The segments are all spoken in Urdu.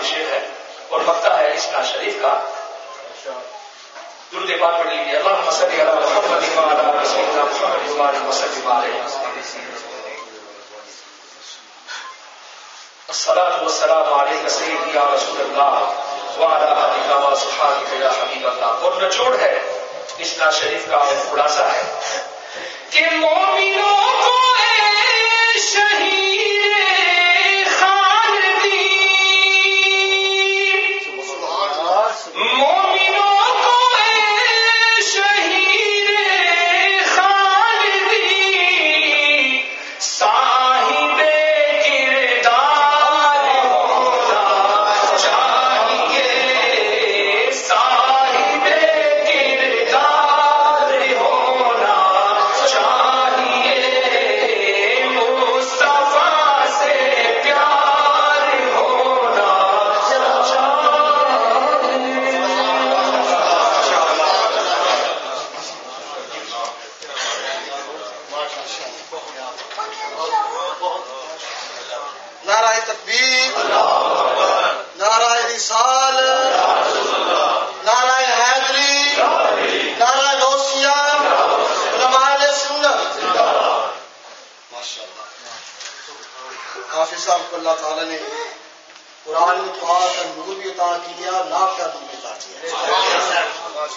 شعر ہے اور مقطع ہے اسنا شریف کا. درود پاک پڑھ لیجیے. اللہم صلی علی محمد وعلی آل سیدنا محمد وسلم علیہ. الصلاۃ والسلام علیک سیدی یا رسول اللہ وعلی آلک واصحابک یا حبیب اللہ. اور نچوڑ ہے اسنا شریف کا خلاصہ ہے کہ مومنوں کو اے شہید خالدی، مومنوں کو اے شہید خالدی، صاحب کردار ہونا چاہیے، صاحب کردار ہونا چاہیے، مصطفیٰ سے پیار ہونا نعرہ تکبیر، نعرہ رسالت، نعرہ حیدری، نعرہ غوثیہ، علماء سنت. حافظ صاحب کو اللہ تعالیٰ نے قرآن پاک کا نور بھی عطا کیا، نعت کا نور بھی عطا کیا.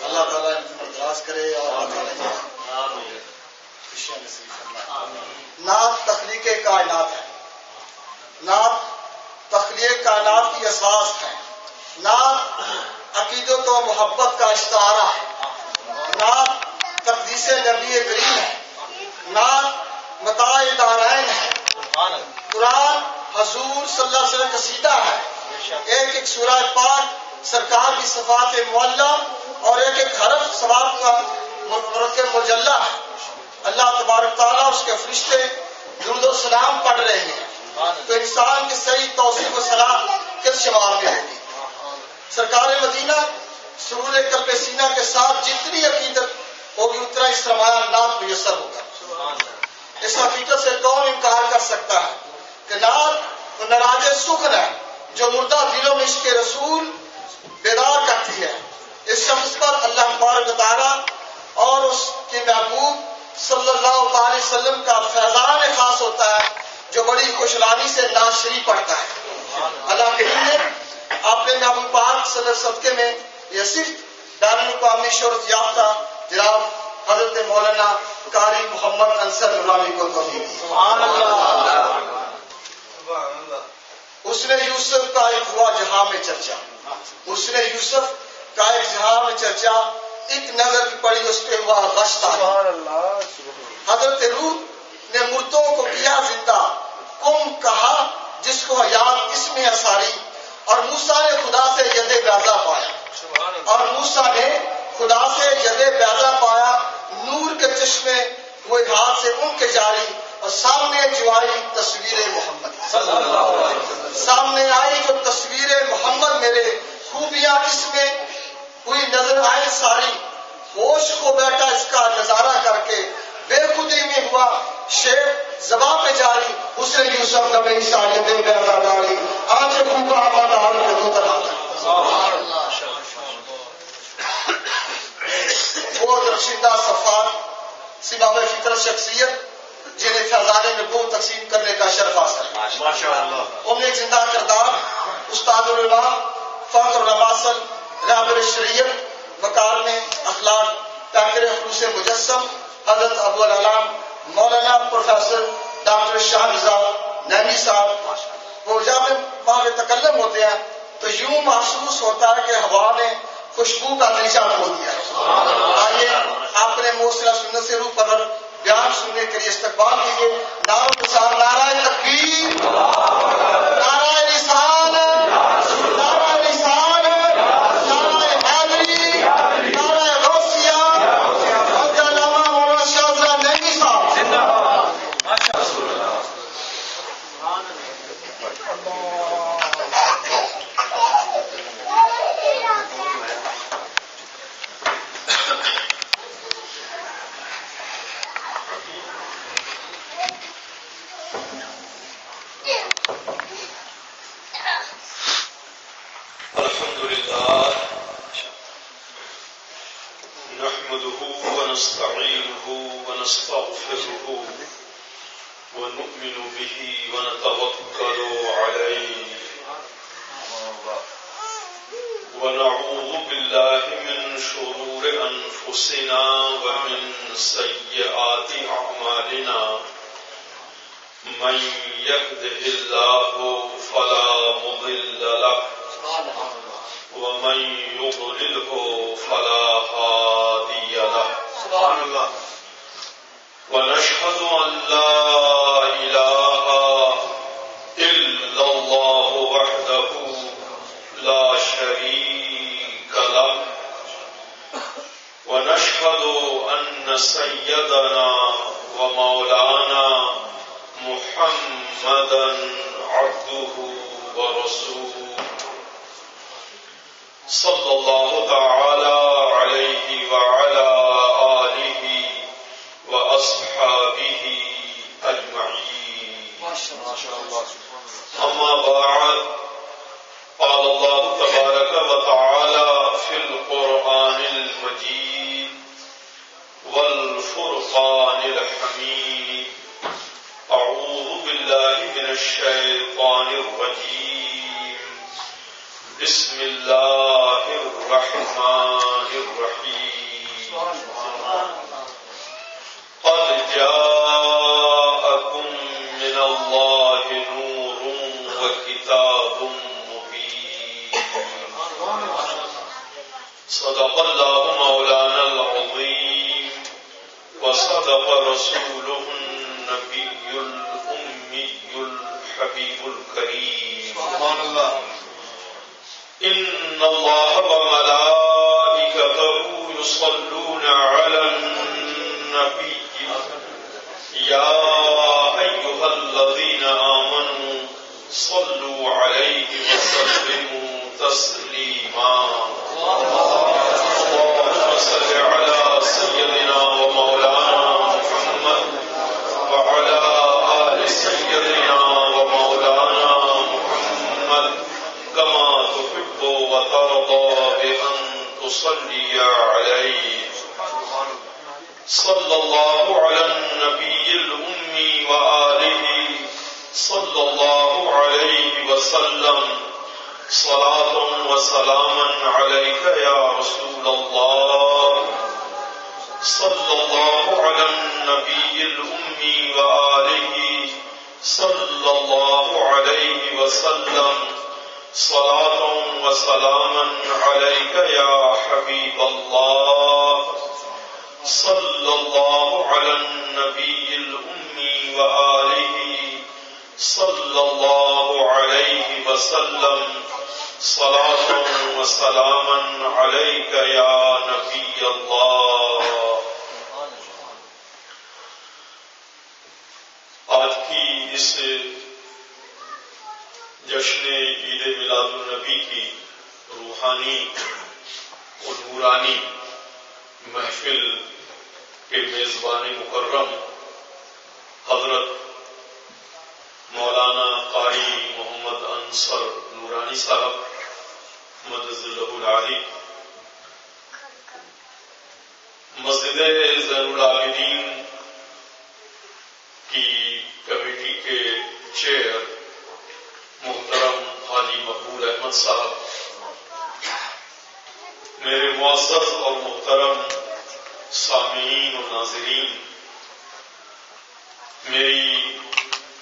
اللہ تعالیٰ ان کو دراز کرے اور اللہ تعالیٰ خوشیاں نصیب فرمائے. نعت تخلیق کائنات ہے، نعت تخلیق کائنات کی اساس ہے، نعت عقیدت و محبت کا اشتہارہ ہے، نعت تقدیس نبی کریم ہے، نعت متاع دارین ہے. قرآن حضور صلی اللہ علیہ وسلم کا قصیدہ ہے. ایک ایک سورہ پاک سرکار کی صفات معلم اور ایک ایک حرف ثواب کا مرکب مجلہ ہے. اللہ تبارک تعالیٰ اس کے فرشتے درود و سلام پڑھ رہے ہیں تو انسان کی صحیح توصیف و صلاح کس شمار میں ہوگی. سرکار مدینہ سرور قلب سینہ کے ساتھ جتنی عقیدت ہوگی اتنا اس سرمایہ نعت میسر ہوگا. اس حقیقت سے کون انکار کر سکتا ہے کہ نعت وہ نراج سخن ہے جو مردہ دلوں میں عشق رسول بیدار کرتی ہے. اس شخص پر اللہ تبارک تعالیٰ اور اس کے محبوب صلی اللہ تعالی وسلم کا فیضان خاص ہوتا ہے جو بڑی خوشحالی سے نعت شریف پڑھتا ہے. اللہ کریم نے اپنے محبوب پاک صلی اللہ علیہ وسلم صدقے میں یہ صرف دار الاقوامی شہرت یافتہ جناب حضرت مولانا قاری محمد انصر نورانی کو توفیق دی. سبحان اللہ. اس نے یوسف کا ایک ہوا جہاں میں چرچا، اس نے یوسف کا ایک جہاں میں چرچا، ایک نظر کی پڑی اس پہ ہوا غشت آیا. حضرت روح نے مردوں کو کیا زندہ، کم کہا جس کو حیات اس میں اثاری، اور موسیٰ نے خدا سے ید بیضا پایا، اور موسیٰ نے خدا سے ید بیضا پایا. نور کے چشمے ہوئے ہاتھ سے ان کے جاری، اور سامنے جو آئی تصویر محمد، سامنے آئی جو تصویر محمد میرے، خوبیاں اس میں ہوئی نظر آئے ساری. ہوش کو بیٹھا اس کا نظارہ کر کے، بے خودی میں ہوا شیر زباں پہ جاری. اس نے یوسف کا بے ساری دے بیٹھا ڈالی، آج خوبا آباد آل کے دو طرح. وہ رشیدہ صفات سباب فطرت شخصیت جنہیں فیضان نبوت تقسیم کرنے کا شرف حاصل ہے. انہیں زندہ کردار استاد العلماء فخر النواصل رابر شریعت مکار میں اخلاق تاکر خلوص مجسم حضرت ابو العلام مولانا پروفیسر ڈاکٹر شاہ رضا نعیمی صاحب. وہ جب وہاں پہ تکلم ہوتے ہیں تو یوں محسوس ہوتا ہے کہ ہوا نے خوشبو کا دریچہ کھول دیا. آئیے آپ نے موسیقی سنت سے روح پر بیان سننے کے لیے استقبال کیجیے. نعرہ نثار، نعرہ تکبیر، نعرہ رسالت، نعرہ رسالت، نعرہ حیدری، نعرہ غوثیہ، حضرت علامہ مولانا شاہ رضا نعیمی صاحب زندہ باد. ونستغفره ونؤمن به ونتوكل عليه ونعوذ بالله من شرور أنفسنا ومن سيئات أعمالنا من يهده الله فلا مضل له ومن يضلله فلا هادي له ونشهد أن لا إله إلا الله وحده لا شريك له ونشهد أن سيدنا ومولانا محمدا عبده ورسوله صلى الله تعالى عليه وعلى آله وأصحابه أجمعين. أما بعد، قال الله تبارك وتعالى في القرآن المجيد والفرقان الحميد: أعوذ بالله من الشيطان الرجيم، بسم الله الرحمن الرحيم. قد جاءكم من الله نور وكتاب مبين. صدق الله مولانا العظيم وصدق رسوله النبي الأمي الحبيب الكريم. سبحان الله. إن الله وملائكته يصلون على النبي يا أيها الذين آمنوا صلوا عليه وسلموا تسليما. اللهم صل على سيدنا ومولانا محمد وعلى آل سيدنا ومولانا محمد كما تحب وترضى بأن تصلي عليه. صلى الله على النبي الأمي وآله صلى الله عليه وسلم صلاة وسلاما عليك يا رسول الله. صلى الله على النبي الأمي وآله صلى الله عليه وسلم صلاة وسلاما عليك يا حبيب الله. صلى الله على النبي الأمي وآله صلى الله عليه وسلم صلاة وسلاما عليك يا نبي الله. آج کی اس جشن عید میلاد النبی کی روحانی اور نورانی محفل کے میزبان مکرم حضرت مولانا قاری محمد انصر نورانی صاحب مدد اللہ العالی، مسجد زین العابدین کی کمیٹی کے چیئر محترم حاجی مقبول احمد صاحب، میرے معزز اور محترم سامعین و ناظرین، میری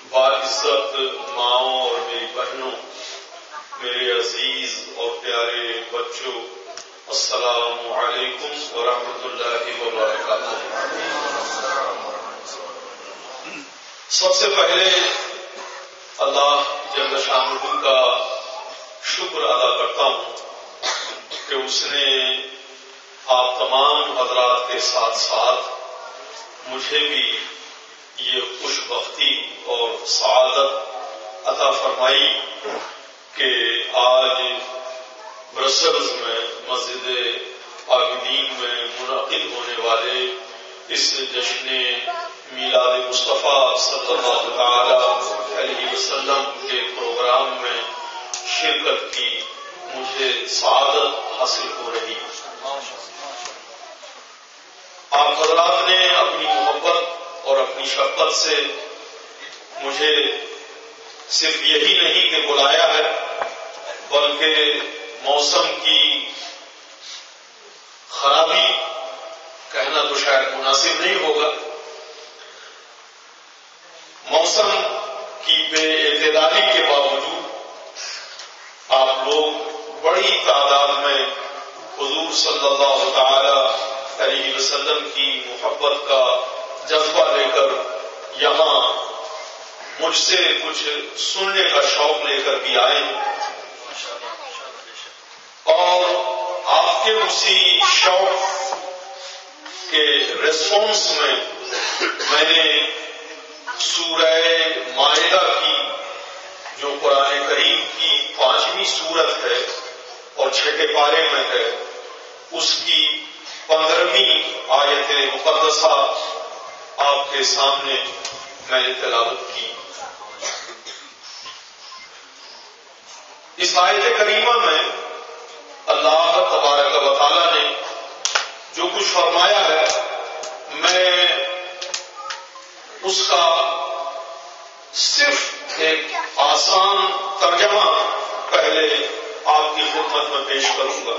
باعزت ماؤں اور میری بہنوں، میرے عزیز اور پیارے بچوں، السلام علیکم ورحمۃ اللہ وبرکاتہ۔ سب سے پہلے اللہ جل شانہ کا شکر ادا کرتا ہوں کہ اس نے آپ تمام حضرات کے ساتھ ساتھ مجھے بھی یہ خوش بختی اور سعادت عطا فرمائی کہ آج برسلز میں مسجد عابدین میں منعقد ہونے والے اس جشن میلاد مصطفیٰ صلی اللہ تعالی علیہ وسلم کے پروگرام میں شرکت کی مجھے سعادت حاصل ہو رہی۔ آپ حضرات نے اپنی محبت اور اپنی شفقت سے مجھے صرف یہی نہیں کہ بلایا ہے، بلکہ موسم کی خرابی کہنا تو شاید مناسب نہیں ہوگا، موسم کی بے اعتدالی کے باوجود آپ لوگ بڑی تعداد میں حضور صلی اللہ تعالی علیہ وسلم کی محبت کا جذبہ لے کر یہاں مجھ سے کچھ سننے کا شوق لے کر بھی آئے ہیں، اور آپ کے اسی شوق کے ریسپانس میں نے سورہ مائدہ کی جو قرآن کریم کی 5ویں سورت ہے اور 6 پارے میں ہے، اس کی 15ویں آیت مقدسہ آپ کے سامنے میں نے تلاوت کی۔ اس آیت کریمہ میں اللہ تبارک و تعالی نے جو کچھ فرمایا ہے، میں اس کا صرف ایک آسان ترجمہ پہلے آپ کی خدمت میں پیش کروں گا۔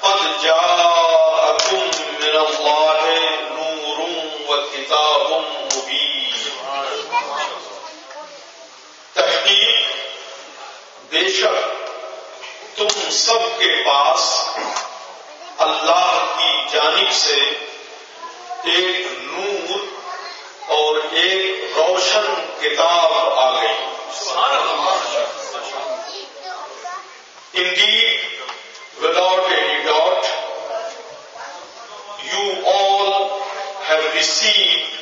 قد جاءکم من اللہ نور وکتاب مبین، تحقیق بے شک تم سب کے پاس اللہ کی جانب سے ایک نور اور ایک روشن کتاب آ گئی۔ Indeed, without any doubt, you all have received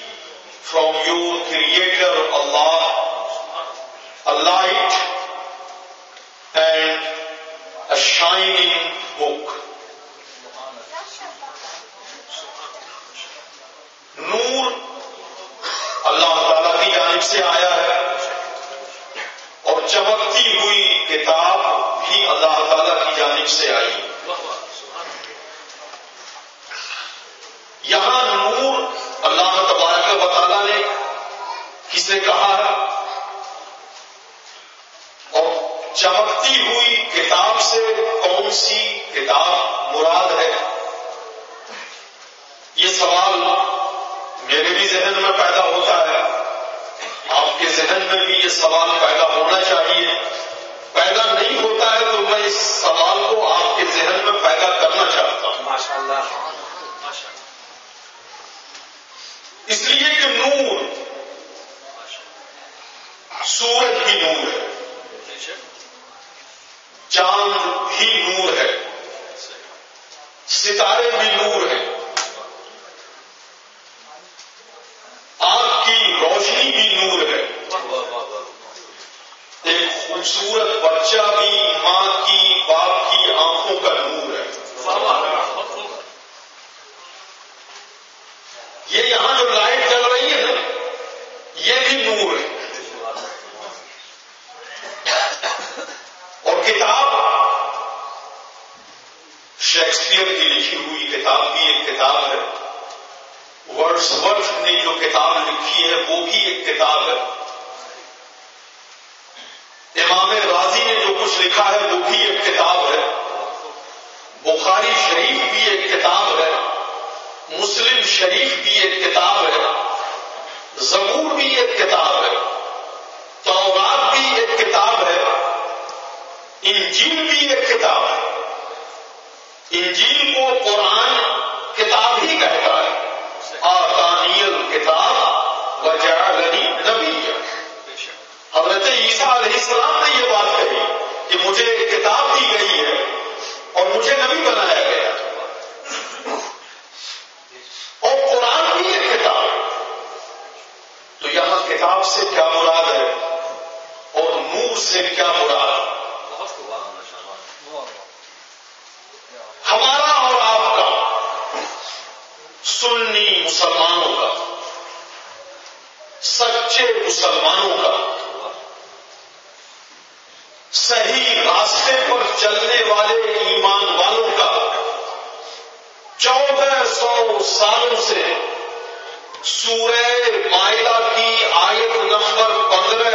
from your Creator Allah a light and a shining book. نور اللہ تعالیٰ کی جانب سے آیا ہے اور چمکتی ہوئی کتاب بھی اللہ تعالیٰ کی جانب سے آئی۔ یہاں نور اللہ تبارک و تعالیٰ نے کسے کہا ہے اور چمکتی ہوئی کتاب سے کون سی کتاب مراد ہے؟ یہ سوال میرے بھی ذہن میں پیدا ہوتا ہے، آپ کے ذہن میں بھی یہ سوال پیدا ہونا چاہیے۔ پیدا نہیں ہوتا ہے تو میں اس سوال کو آپ کے ذہن میں پیدا کرنا چاہتا ہوں۔ ماشاءاللہ۔ اس لیے کہ نور سورج بھی نور ہے، چاند بھی نور ہے، ستارے بھی نور ہیں، آنکھ کی روشنی بھی نور ہے، ایک خوبصورت بچہ بھی ماں کی باپ کی آنکھوں کا نور ہے۔ یہ یہاں جو لائٹ جل رہی ہے نا، یہ بھی نور ہے۔ اور کتاب شیکسپیئر کی لکھی ہوئی کتاب بھی ایک کتاب ہے، ورڈسورتھ نے جو کتاب لکھی ہے وہ بھی ایک کتاب ہے، امام رازی نے جو کچھ لکھا ہے وہ بھی ایک کتاب ہے، بخاری شریف بھی ایک کتاب ہے، مسلم شریف بھی ایک کتاب ہے، زبور بھی ایک کتاب ہے، تورات بھی ایک کتاب ہے، انجیل بھی ایک کتاب ہے۔ انجیل کو قرآن کتاب ہی کہتا ہے، آتانی الکتاب وجعلنی نبیا۔ حضرت عیسیٰ علیہ السلام نے یہ بات کہی کہ مجھے ایک کتاب دی گئی ہے اور مجھے نبی بنایا گیا، اور قرآن بھی ایک کتاب ہے۔ تو یہاں کتاب سے کیا مراد ہے اور نور سے کیا مراد ہے؟ ہمارا اور آپ کا، سنی مسلمانوں کا، سچے مسلمانوں کا، صحیح راستے پر چلنے والے ایمان والوں کا 1400 سالوں سے سورہ مائدہ کی آیت نمبر 15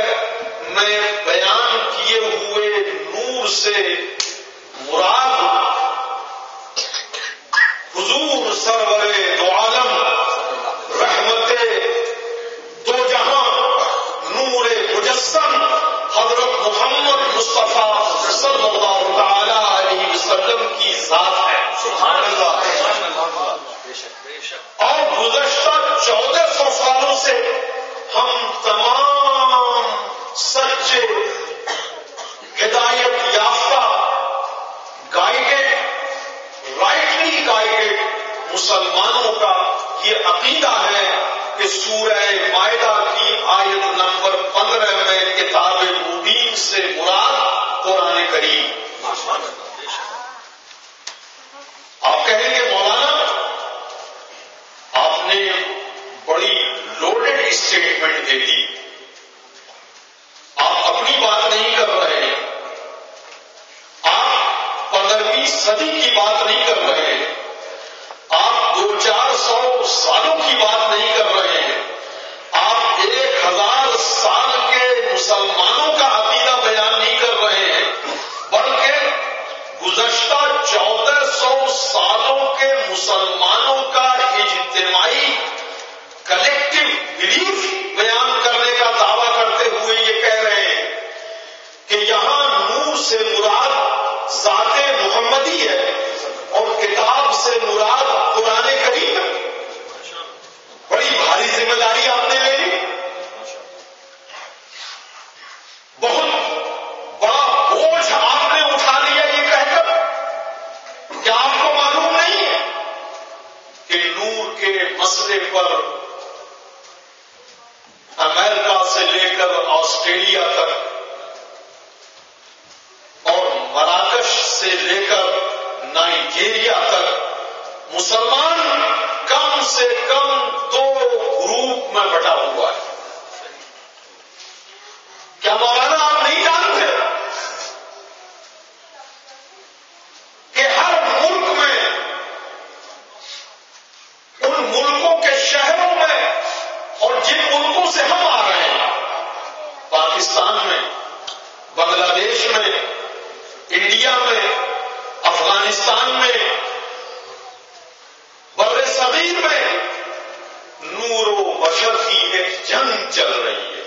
میں بیان کیے ہوئے نور سے مراد حضور سرور دو عالم رحمت دو جہاں نور مجسم حضرت محمد مصطفیٰ صلی اللہ تعالی علیہ وسلم کی ذات ہے. سبحان اللہ. اور گزشتہ 1400 سالوں سے ہم تمام سچے ہدایت یافتہ گائیڈڈ رائٹلی گائیڈڈ مسلمانوں کا یہ عقیدہ ہے کہ سورہ مائدہ کی آیت نمبر 15 میں کتاب مبین سے مراد قرآن کریم. آپ کہیں گے مولانا آپ نے بڑی لوڈڈ اسٹیٹمنٹ دے دی, آپ اپنی بات نہیں کر رہے ہیں, آپ 15ویں صدی کی بات نہیں کر رہے ہیں, آپ 200-400 سالوں کی بات نہیں کر رہے ہیں, آپ 1000 سال کے مسلمانوں کا عقیدہ بیان نہیں کر رہے ہیں, بلکہ گزشتہ 1400 سالوں کے مسلمانوں کا اجتماعی کلیکٹو بلیف بیان کرنے کا دعویٰ کرتے ہوئے یہ کہہ رہے ہیں کہ یہاں نور سے مراد ذات محمدی ہے اور کتاب سے مراد قرآن کریم ہے. بڑی بھاری ذمہ داری آپ نے لے لی, بہت بڑا بوجھ آپ نے اٹھا لیا یہ کہہ کر کہ آپ کو معلوم نہیں ہے کہ نور کے مسئلے پر امریکہ سے لے کر آسٹریلیا تک اور مراکش سے لے کر نائجیریا تک مسلمان کم سے کم 2 گروپ میں بٹا ہوا ہے. کیا مولانا آپ نہیں جانتے کہ ہر ملک میں ان ملکوں کے شہروں میں اور جن ملکوں سے ہم آ رہے ہیں, پاکستان میں, بنگلہ دیش میں, انڈیا میں, افغانستان میں, بر صغیر میں نور و بشر کی ایک جنگ چل رہی ہے.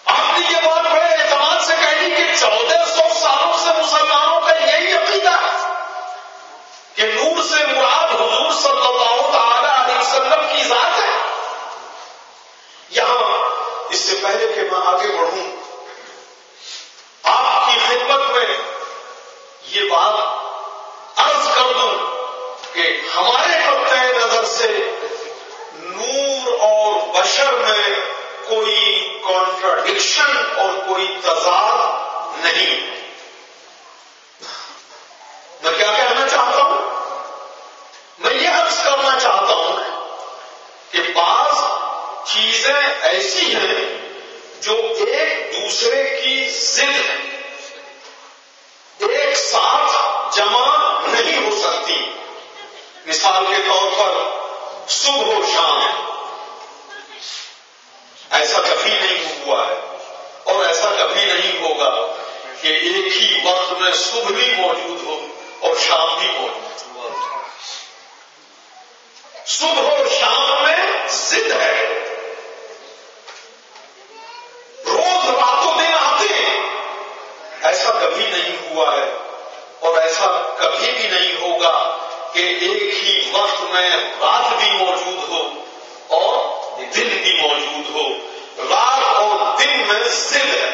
آپ نے یہ بات بڑے اعتماد سے کہی کہ 1400 سالوں سے مسلمانوں کا یہی عقیدہ کہ نور سے مراد حضور صلی اللہ تعالی علیہ وسلم کی ذات ہے. یہاں اس سے پہلے کہ میں آگے بڑھوں آپ کی خدمت میں یہ بات عرض کر دوں کہ ہمارے نقطۂ نظر سے نور اور بشر میں کوئی کانٹراڈکشن اور کوئی تضاد نہیں. میں کیا کہنا چاہتا ہوں, میں یہ عرض کرنا چاہتا ہوں کہ بعض چیزیں ایسی ہیں جو ایک دوسرے کی ضد ہیں, ایک ساتھ جمع نہیں ہو سکتی. مثال کے طور پر صبح و شام, ایسا کبھی نہیں ہوا ہے اور ایسا کبھی نہیں ہوگا کہ ایک ہی وقت میں صبح بھی موجود ہو اور شام بھی موجود ہو. صبح اور شام میں ضد ہے, روز راتوں دن آتے ہیں, ایسا کبھی نہیں ہوا ہے اور ایسا کبھی بھی نہیں ہوگا کہ ایک ہی وقت میں رات بھی موجود ہو اور دن بھی موجود ہو. رات اور دن میں ضد ہے,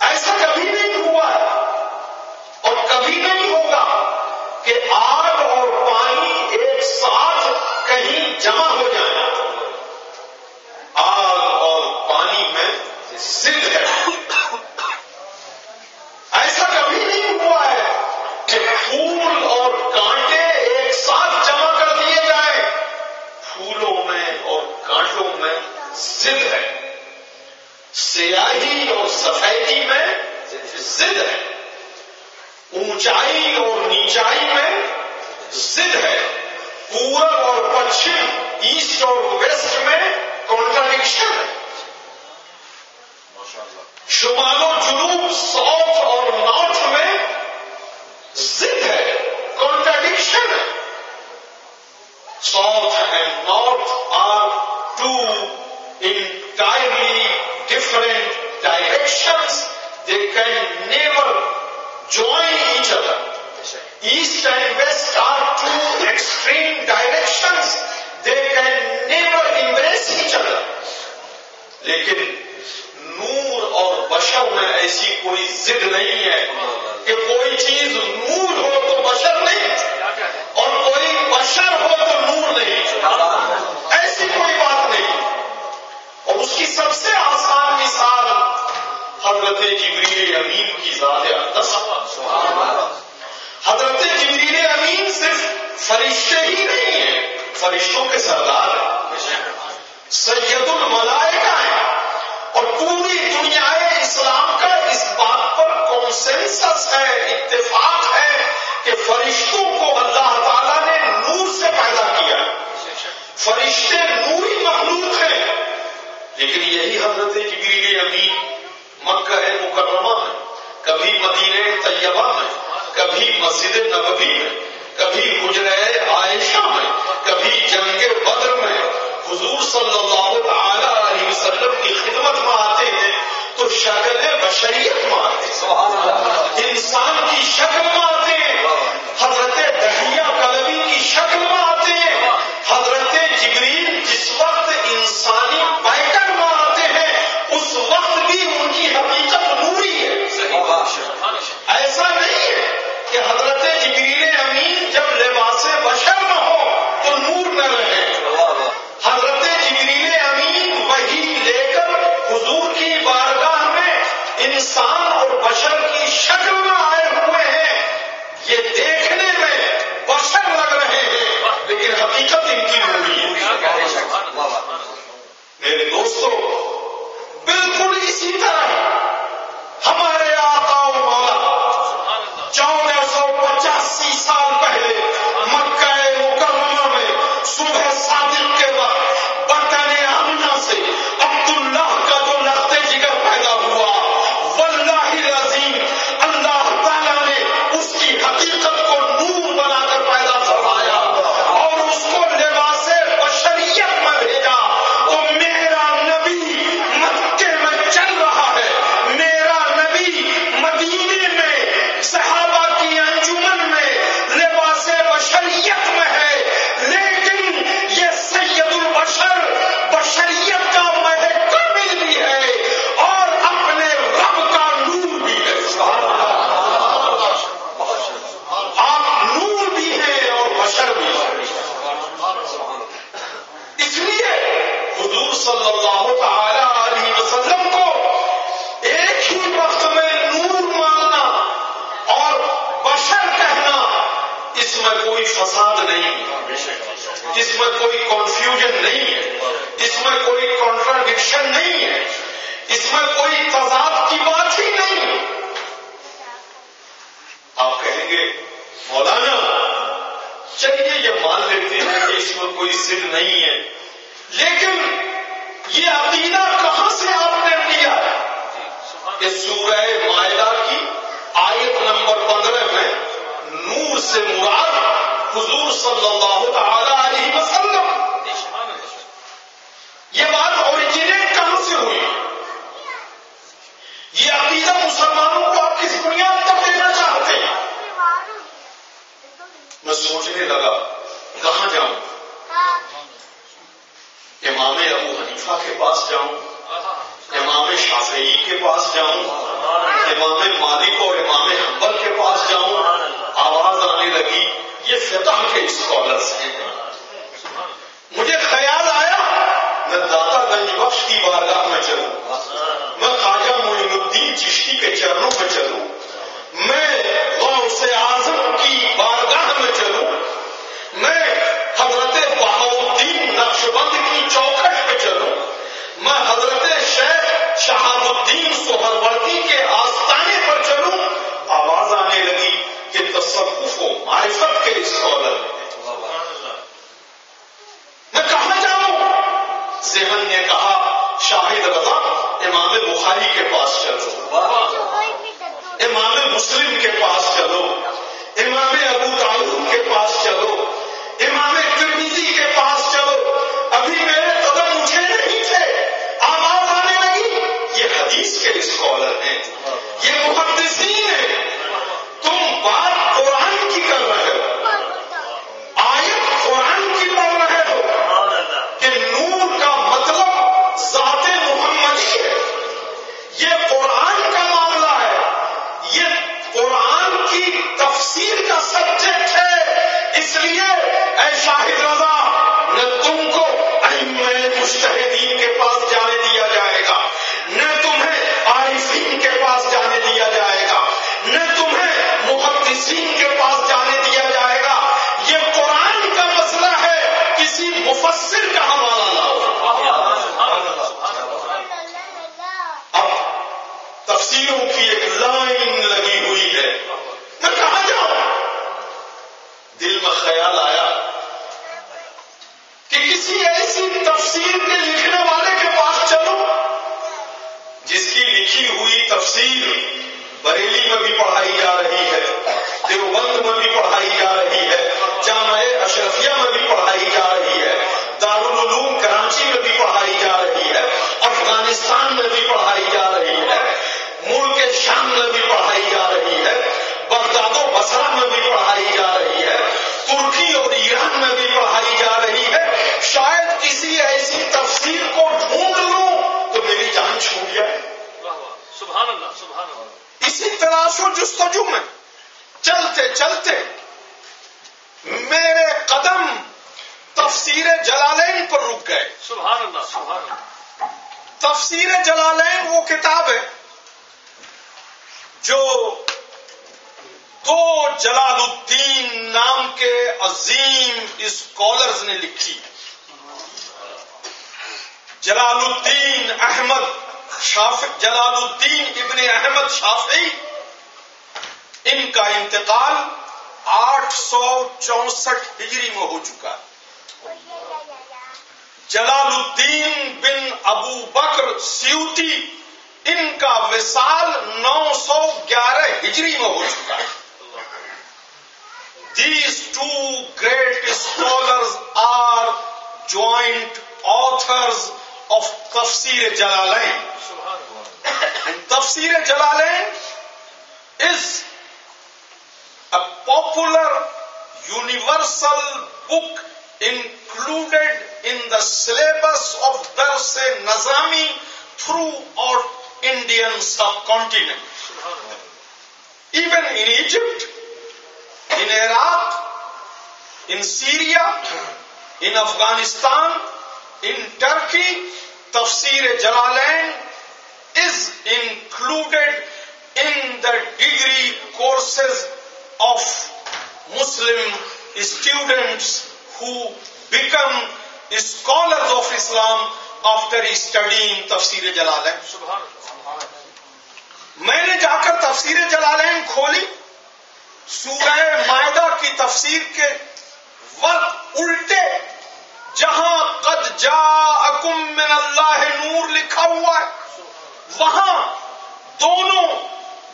ایسا کبھی نہیں ہوا ہے اور کبھی نہیں ہوگا کہ آگ اور پانی ایک ساتھ کہیں جمع ہو جائے. آگ اور پانی میں ضد ہے. ایسا کبھی نہیں ہوا ہے کہ پھول اور کانٹے ایک ساتھ جمع کر دیے جائیں. پھولوں میں اور کانٹوں میں ضد ہے, سیاہی اور سفیدی میں ضد ہے. اونچائی اور نیچائی میں ضد ہے، پورب اور پچھم، ایسٹ اور ویسٹ میں کانٹراڈکشن ہے، شمال و جنوب، ساؤتھ اور نارتھ میں ضد ہے، کانٹراڈکشن ہے. South and North are two entirely different directions. They can never join each other. East and West are two extreme directions. They can never embrace each other. لیکن نور اور بشر میں ایسی کوئی ضد نہیں ہے کہ کوئی چیز نور ہو تو بشر نہیں اور کوئی بشر ہو تو نور نہیں، ایسی کوئی بات نہیں. اور اس کی سب سے آسان مثال حضرت جبریل امین کی ذات اقدس. حضرت جبریل امین صرف فرشتے ہی نہیں ہیں، فرشتوں کے سردار ہیں، سید الملائکہ ہیں. اور پوری دنیا اسلام کا اس بات پر کانسنسس ہے، اتفاق ہے کہ فرشتوں کو اللہ تعالیٰ نے نور سے پیدا کیا. فرشتے نوری مخلوق ہیں، لیکن یہی حضرت جبریل امین مکہ مکرمہ میں، کبھی مدینہ طیبہ میں، کبھی مسجد نبوی میں، کبھی حجرہ عائشہ میں، کبھی جنگ بدر میں حضور صلی اللہ تعالی علیہ وسلم کی خدمت میں آتے ہیں تو شکل بشریت میں آتے، انسان کی شکل میں آتے ہیں، حضرت دہیہ کلبی کی شکل میں آتے ہیں. حضرت جبریل جس وقت انسانی پیٹرن میں آتے ہیں اس وقت بھی ان کی حقیقت نوری ہے. ایسا نہیں ہے کہ حضرت جبریل امین جب لباس بشر نہ ہو تو نور نہ رہے. حضرت جبریل امین وحی لے کر حضور کی بارگاہ میں انسان اور بشر کی شکل میں آئے ہوئے ہیں. یہ دیکھنے میں بشر لگ رہے ہیں لیکن حقیقت ان کی نوری ہے. میرے دوستو، بالکل اسی طرح ہمارے آقا و مولا 1485 سال پہلے مکہ مکرمہ میں صبح صادق کے وقت بطن آمنہ سے عبداللہ کا جو لخت جگر پیدا ہوا، واللہ العظیم اللہ تعالیٰ نے اس کی حقیقت کو نور بنا کر پیدا فرمایا اور اس کو لباس بشریت میں بھیجا. تو میرا نبی مکے میں چل رہا ہے، میرا نبی مدینے میں صحابہ کی انجمن میں لباس بشریت میں ہے، لیکن یہ سید البشر بشریت کا مہد کامل بھی ہے اور اپنے رب کا نور بھی ہے. آپ نور بھی ہیں اور بشر بھی ہیں. اس لیے حضور صلی اللہ تعالی علیہ وسلم کو ایک ہی وقت میں نور ماننا اور بشر کہنا، اس میں کوئی فساد نہیں ہے، اس میں کوئی کنفیوژن نہیں ہے، اس میں کوئی کانٹراڈکشن نہیں ہے، اس میں کوئی تضاد کی بات ہی نہیں ہے. آپ کہیں گے مولانا چلیے یہ مان لیتے ہیں کہ اس میں کوئی ضد نہیں ہے، لیکن یہ عقیدہ کہاں سے آپ نے لیا ہے؟ کہ سورہ مائدہ کی آیت نمبر 15 میں نور سے مراد حضور صلی اللہ تعالی علیہ وسلم. یہ بات اوریجنیٹ کہاں سے ہوئی؟ یہ عقیدہ مسلمانوں کو آپ کس بنیاد پر دینا چاہتے ہیں؟ میں سوچنے لگا کہاں جاؤں. امام ابو حنیفہ کے پاس جاؤں، امام شافعی کے پاس جاؤں، امام مالک اور امام حنبل کے پاس جاؤں. آواز آنے لگی یہ فقہ کے اسکالرس ہیں. مجھے خیال آیا میں داتا گنج بخش کی بارگاہ میں چلوں، میں خواجہ معین الدین چشتی کے چرنوں میں چلوں، میں غوث اعظم کی بارگاہ میں چلوں، میں حضرت بہاؤالدین نقشبند کی چوکھٹ پہ چلوں، میں حضرت شیخ شہاب الدین سہروردی کے آستانے پر چلوں. آواز آنے لگی شاہد رضا امام بخاری کے پاس چلو، امام مسلم کے پاس چلو، امام ابو داؤد کے پاس چلو، امام ترمذی کے پاس چلو، ابھی میرے قدم اٹھے نہیں تھے آواز آنے لگی یہ حدیث کے اسکالر ہیں، یہ محدثین ہیں، تم بات قرآن کی کر رہے ہو، آیت قرآن کی پڑھ رہے ہو کہ نور کا مطلب ذات محمدی ہے، یہ قرآن کا معاملہ ہے، یہ قرآن کی تفسیر کا سبجیکٹ ہے، اس لیے اے شاہد رضا نہ تم کو ائمہ مجتہدین کے پاس جانے دیا جائے گا، نہ تمہیں عارفین کے پاس جانے دیا جائے گا، نہ تمہیں محدثین کے پاس جانے دیا جائے گا، یہ قرآن کا مسئلہ ہے، کسی مفسر کا حوالہ لاؤ۔ اب تفسیروں کی ایک لائن لگی ہوئی ہے، میں کہاں جاؤں؟ دل میں خیال آیا کہ کسی ایسی تفسیر کے لکھنے والے کے پاس چلو جس کی لکھی ہوئی تفسیر بریلی میں بھی پڑھائی جا رہی ہے، دیوبند میں بھی پڑھائی جا رہی ہے، جامعہ اشرفیہ میں بھی پڑھائی جا رہی ہے، دارالعلوم کراچی میں بھی پڑھائی جا رہی ہے، افغانستان میں بھی پڑھائی جا رہی ہے، ملک شام میں بھی پڑھائی جا رہی ہے، بغداد و بصرہ میں بھی پڑھائی جا رہی ہے، ترکی اور ایران میں بھی پڑھائی جا رہی ہے، شاید کسی ایسی تفسیر کو ڈھونڈ لوں تو میری جان چھوٹ جائے۔ سبحان اللہ، سبحان اللہ۔ اسی تلاش و جستجو میں چلتے چلتے میرے قدم تفسیر جلالین پر رک گئے۔ سبحان اللہ، سبحان اللہ۔ تفسیر جلالین وہ کتاب ہے جو دو جلال الدین نام کے عظیم اسکالرز نے لکھی۔ جلال الدین جلال الدین ابن احمد شافعی، ان کا انتقال 864 ہجری میں ہو چکا ہے۔ جلال الدین بن ابو بکر سیوطی، ان کا وصال 911 ہجری میں ہو چکا ہے۔ These two great scholars are joint authors of Tafsir Jalalain. And Tafsir Jalalain is a popular universal book included in the syllabus of Dars-e-Nazami throughout Indian subcontinent. Even in Egypt, in Iraq, in Syria, in Afghanistan, in Turkey, Tafsir Jalalain is included in the degree courses of Muslim students who become scholars of Islam after studying Tafsir Jalalain. میں نے جا کر تفسیر جلالین کھولی، سورہ مائدہ کی تفسیر کے وقت الٹے جہاں قد جاءکم من اللہ نور لکھا ہوا ہے، وہاں دونوں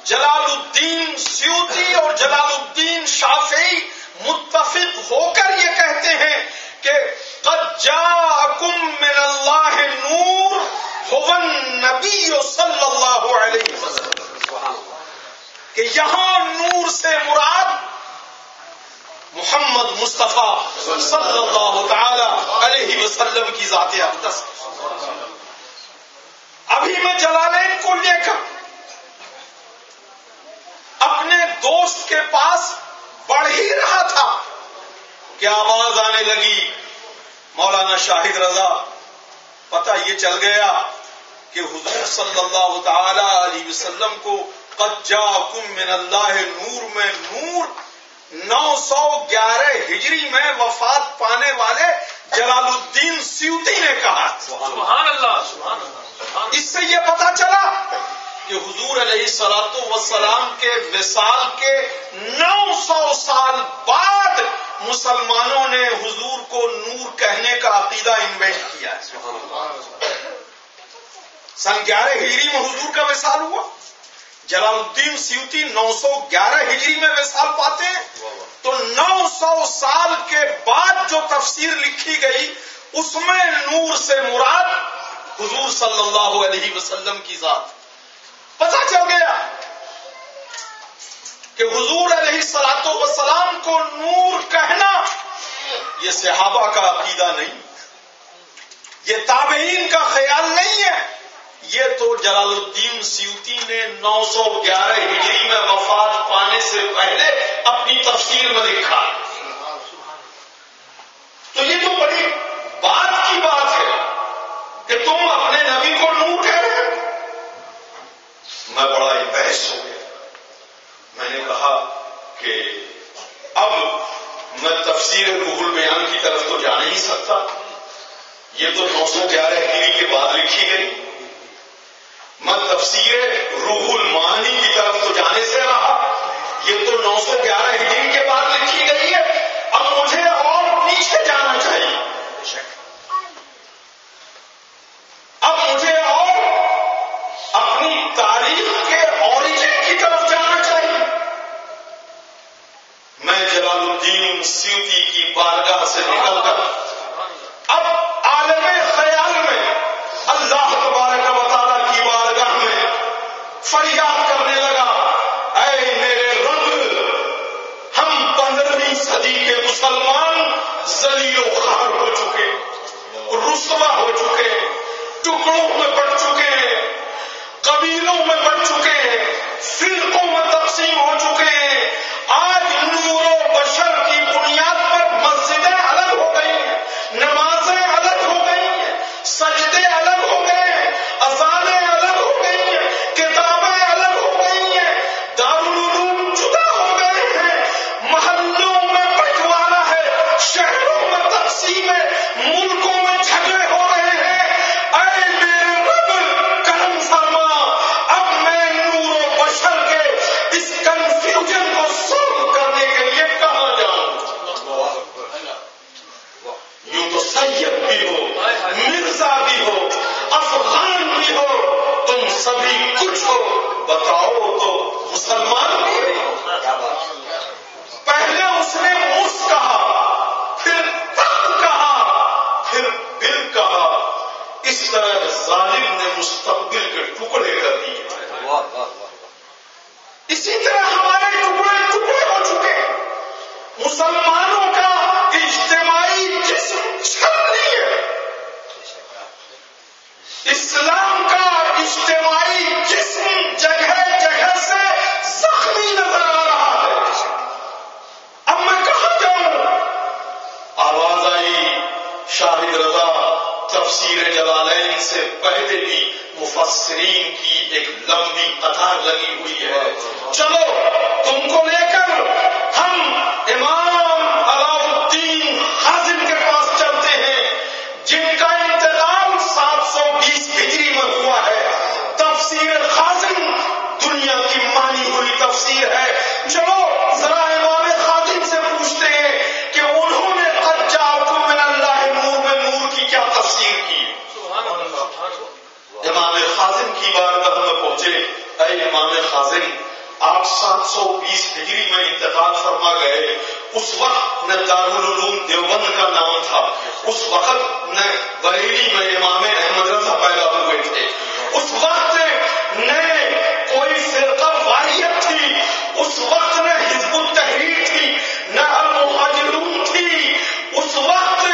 جلال الدین سیوطی اور جلال الدین شافعی متفق ہو کر یہ کہتے ہیں کہ قد جاءکم من اللہ نور هو النبی صلی اللہ علیہ وسلم، کہ یہاں نور سے مراد محمد مصطفیٰ صلی اللہ تعالی علیہ وسلم کی ذات اقدس۔ ابھی میں جلالین کو لے کر اپنے دوست کے پاس بڑھ ہی رہا تھا کہ آواز آنے لگی، مولانا شاہد رضا، پتہ یہ چل گیا کہ حضور صلی اللہ تعالی علیہ وسلم کو قد جاءکم من اللہ نور میں نور 911 ہجری میں وفات پانے والے جلال الدین سیوطی نے کہا۔ سبحان اللہ، سبحان اللہ۔ اس سے یہ پتا چلا کہ حضور علیہ الصلوۃ والسلام کے وصال کے 900 سال بعد مسلمانوں نے حضور کو نور کہنے کا عقیدہ انوینٹ کیا ہے۔ سن 11 ہجری میں حضور کا وصال ہوا. جلال الدین سیوطی 911 ہجری میں وصال پاتے ہیں. تو 900 سال کے بعد جو تفسیر لکھی گئی اس میں نور سے مراد حضور صلی اللہ علیہ وسلم کی ذات. پتہ چل گیا کہ حضور علیہ الصلوۃ والسلام کو نور کہنا یہ صحابہ کا عقیدہ نہیں، یہ تابعین کا خیال نہیں ہے، یہ تو جلال الدین سیوطی نے 911 ہجری میں وفات پانے سے پہلے اپنی تفسیر میں لکھا. تو یہ تو بڑی بات کی بات ہے کہ تم اپنے نبی کو نور کہہ رہے ہو. میں بڑا ہی بحث ہو گیا. میں نے کہا کہ اب میں تفسیر روح البیان کی طرف تو جا نہیں سکتا، یہ تو 911 ہجری کے بعد لکھی گئی. میں تفسیر روح المعانی کی طرف تو جانے سے رہا، یہ تو 911 ہجری کے بعد لکھی گئی ہے. اب مجھے اور پیچھے جانا چاہیے، اب مجھے اور اپنی تاریخ کے اوریجن کی طرف جانا چاہیے. میں جلال الدین سیوطی کی بارگاہ سے نکل کر اب عالم خیال میں اللہ تبارک و تعالیٰ کی بارگاہ میں فریاد کرنے لگا، اے میرے رب، ہم 15ویں صدی کے مسلمان ذلیل و خوار ہو چکے، رسوا ہو چکے، ٹکڑوں میں بٹ چکے ہیں، قبیلوں میں بٹ چکے ہیں، فرقوں میں تقسیم ہو چکے ہیں. آج نور و بشر کی بنیاد پر مسجدیں الگ ہو گئی ہیں، نمازیں الگ ہو گئی ہیں، سجدے الگ ہو گئے ہیں، اذانیں الگ ہو گئی ہیں، کتابیں الگ ہو گئی ہیں، دارالعلوم جدا ہو گئے ہیں، محلوں میں بٹوارا ہے، شہروں میں تقسیم ہے، ملکوں میں جھگڑے ہو رہے ہیں. اے میرے رب کرم فرما، اب میں نور و بشر کے اس کنفیوژن کو سولو کرنے کے لیے کہاں جاؤں؟ یوں تو سید بھی ہو، مرزا بھی ہو، افغان بھی ہو، تم سبھی کچھ ہو، بتاؤ تو مسلمان ہو. پہلے اس نے موس کہا، پھر تخت کہا، پھر دل کہا. اس طرح ظالم نے مستقبل کے ٹکڑے کر دیے. اسی طرح ہمارے ٹکڑے ٹکڑے ہو چکے. مسلمانوں کا اجتماعی جسم چھل نہیں ہے، اسلام کا اجتماعی جسم جگہ جگہ سے زخمی نظر آ رہا ہے. اب میں کہاں جاؤں؟ آواز آئی شاہد رضا تفسیر جلالین سے پہلے بھی مفسرین کی ایک لمبی قطار لگی ہوئی ہے، چلو تم کو لے کر ہم امام علاء الدین خازن کے پاس چلتے ہیں، جن کا انتقال 720 ہجری میں ہوا ہے. تفسیر خازن دنیا کی مانی ہوئی تفسیر ہے. چلو ذرا امام خازن سے پوچھتے ہیں کہ انہوں نے قد جاءکم من اللہ نور میں نور کی کیا تفسیر کی. امام خازن کی بارگاہ میں پہنچے. اے امام خازن، آپ 720 ہجری میں انتقال فرما گئے. اس وقت نہ دارالعلوم دیوبند کا نام تھا، اس وقت نہ بریلی میں امام احمد رضا پیدا ہوئے تھے، اس وقت نہ کوئی فرقہ واریت تھی، اس وقت نہ حزب التحریر تھی، نہ المہاجرون تھی. اس وقت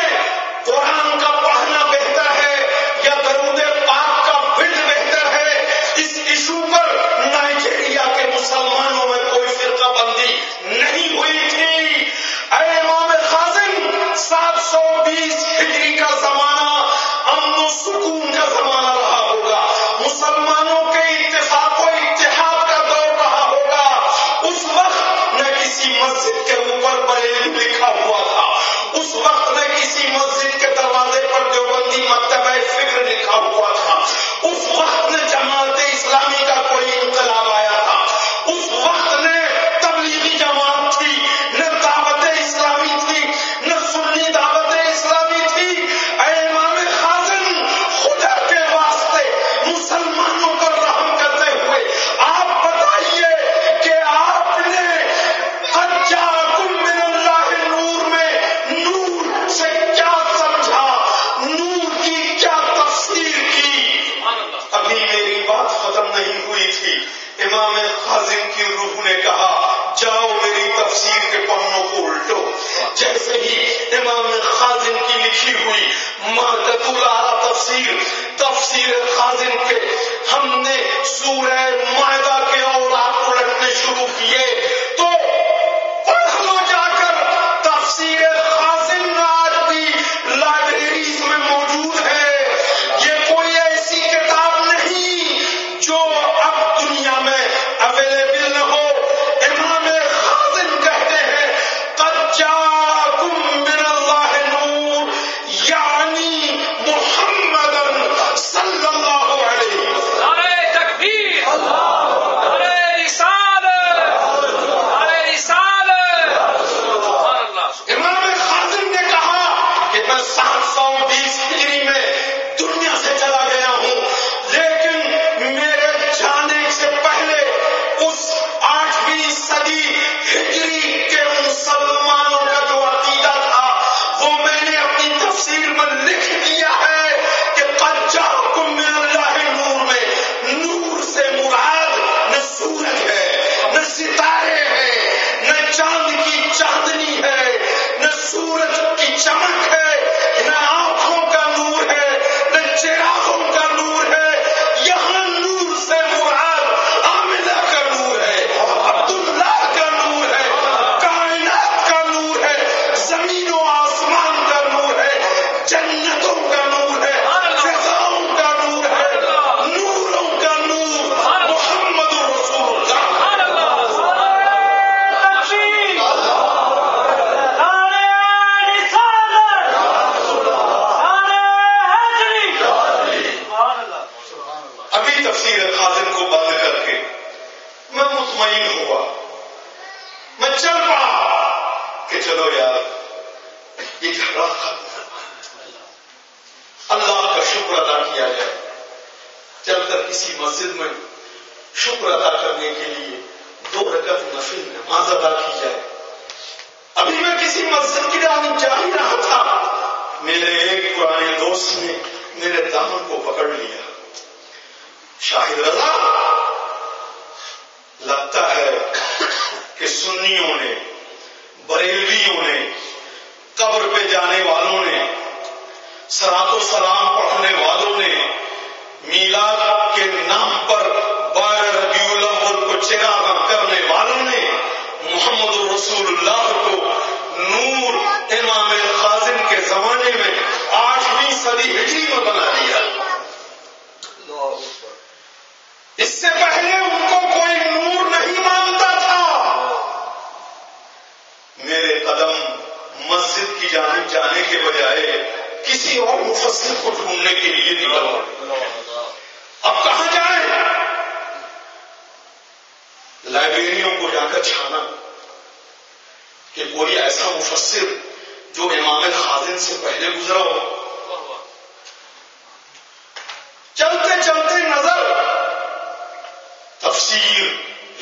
قرآن کا پڑھنا بہتر ہے یا درود پاک کا بٹ بہتر ہے؟ اس ایشو پر نائجیریا کے مسلمانوں میں کوئی فرقہ بندی نہیں ہوئی تھی. اے امام خازن، 720 ہجری کا زمانہ امام خازن کی روح نے کہا جاؤ میری تفسیر کے پنوں کو الٹو. جیسے ہی امام خازن کی لکھی ہوئی تفسیر خازن کے ہم نے سورہ مائدہ کے اورات الٹنے شروع کیے تو پڑھ لو جا کر تفسیر خازن آج بھی لائبریریز میں موجود ہے. یہ کوئی ایسی کتاب نہیں جو اب دنیا میں اویلیبل نہ ہو. امام خازن کہتے ہیں قد جاءکم من اللہ نور یعنی محمد صلی اللہ علیہ وسلم. نعرہ تکبیر، نعرہ رسالت، نعرہ رسالت. سبحان اللہ. امام خازن نے کہا کہ میں 720 ہجری میں دنیا سے چلا گیا ہوں، لیکن میرے جانے سے پہلے اس 8ویں صدی ہجری کے مسلمانوں کا جو عقیدہ تھا وہ میں نے اپنی تفسیر میں لکھ دیا ہے کہ قد جاءکم من اللہ نور میں نور سے مراد نہ سورج ہے، نہ ستارے ہیں، نہ چاند کی چاندنی ہے، نہ سورج کی چمک ہے، نہ آنکھوں کا نور ہے، نہ چراغوں کا نور ہے. یہاں نور سے مراد آمنہ کا نور ہے، عبداللہ کا نور ہے، کائنات کا نور ہے، زمین و آسمان کا نور ہے، جنتوں کا نور ہے، فضاؤں کا نور ہے، نوروں کا نور محمد رسول اللہ. سبحان اللہ. ابھی تفسیر خازن کو بند کر کے میں مطمئن ہوا، میں چل پڑا کہ چلو یار یہ جھگڑا ختم، اللہ کا شکر ادا کیا جائے. چل کر کسی مسجد میں شکر ادا کرنے کے لیے 2 رکعت نفل نماز ادا کی جائے. ابھی میں کسی مسجد کی جانب جا ہی رہا تھا، میرے ایک پرانے دوست نے میرے دامن کو پکڑ لیا. شاہد رضا، لگتا ہے کہ سنیوں نے، بریلویوں نے، قبر پہ جانے والوں نے، صلاۃ و سلام پڑھنے والوں نے، میلاد کے نام پر 12 ربیع الاول کو چراغاں کرنے والوں نے محمد رسول اللہ کو نور امام خازن کے زمانے میں 8ویں صدی ہجری میں بنا دیا. اس سے پہلے ان کو کوئی نور نہیں مانتا تھا. میرے قدم مسجد کی جانب جانے کے بجائے کسی اور مفسر کو ڈھونڈنے کے لیے نکل پڑے. اب کہاں جائیں؟ لائبریریوں کو جا کر چھانا کہ کوئی ایسا مفسر جو امام خازن سے پہلے گزرا ہو. چلتے چلتے نظر تفسیر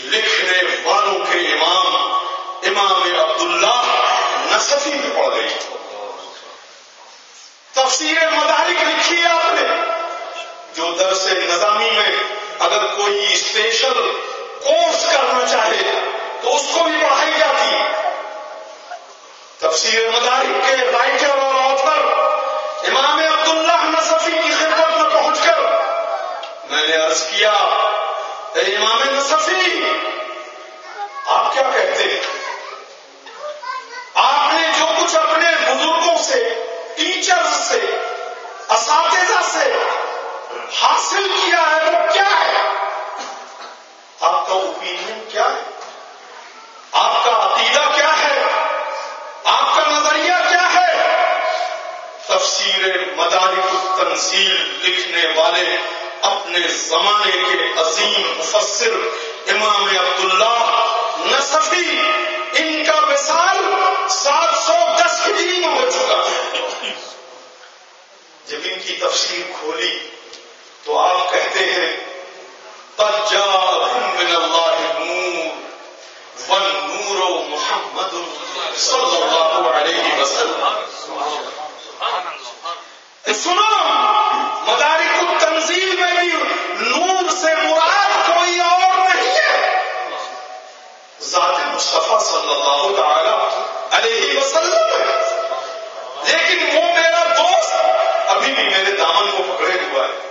لکھنے والوں کے امام عبداللہ نصفی میں پڑ گئی. تفسیر مدارک لکھی ہے آپ نے، جو درس نظامی میں اگر کوئی اسپیشل کورس کرنا چاہے تو اس کو بھی پڑھائی جاتی. تفسیر مدارک کے رائٹر اور آتھر امام عبداللہ نصفی کی خدمت میں پہنچ کر میں نے عرض کیا، اے امام نصفی، آپ کیا کہتے ہیں؟ آپ نے جو کچھ اپنے بزرگوں سے، ٹیچرز سے، اساتذہ سے حاصل کیا ہے وہ کیا ہے؟ آپ کا اوپینین کیا ہے؟ آپ کا عقیدہ کیا ہے؟ آپ کا نظریہ کیا ہے؟ تفسیر مدارک التنزیل لکھنے والے اپنے زمانے کے عظیم مفسر امام عبداللہ نصفی، ان کا وصال 710 ہجری میں ہو چکا ہے. جب ان کی تفسیر کھولی تو آپ کہتے ہیں قد جاءکم من اللہ نور والنور محمد صلی اللہ علیہ وسلم. سنو، مدارک التنزیل میں بھی نور سے مراد کوئی اور نہیں مصطفیٰ صلی اللہ تعالی علیہ وسلم ہے، لیکن وہ میرا دوست ابھی بھی میرے دامن کو پکڑے ہوا ہے.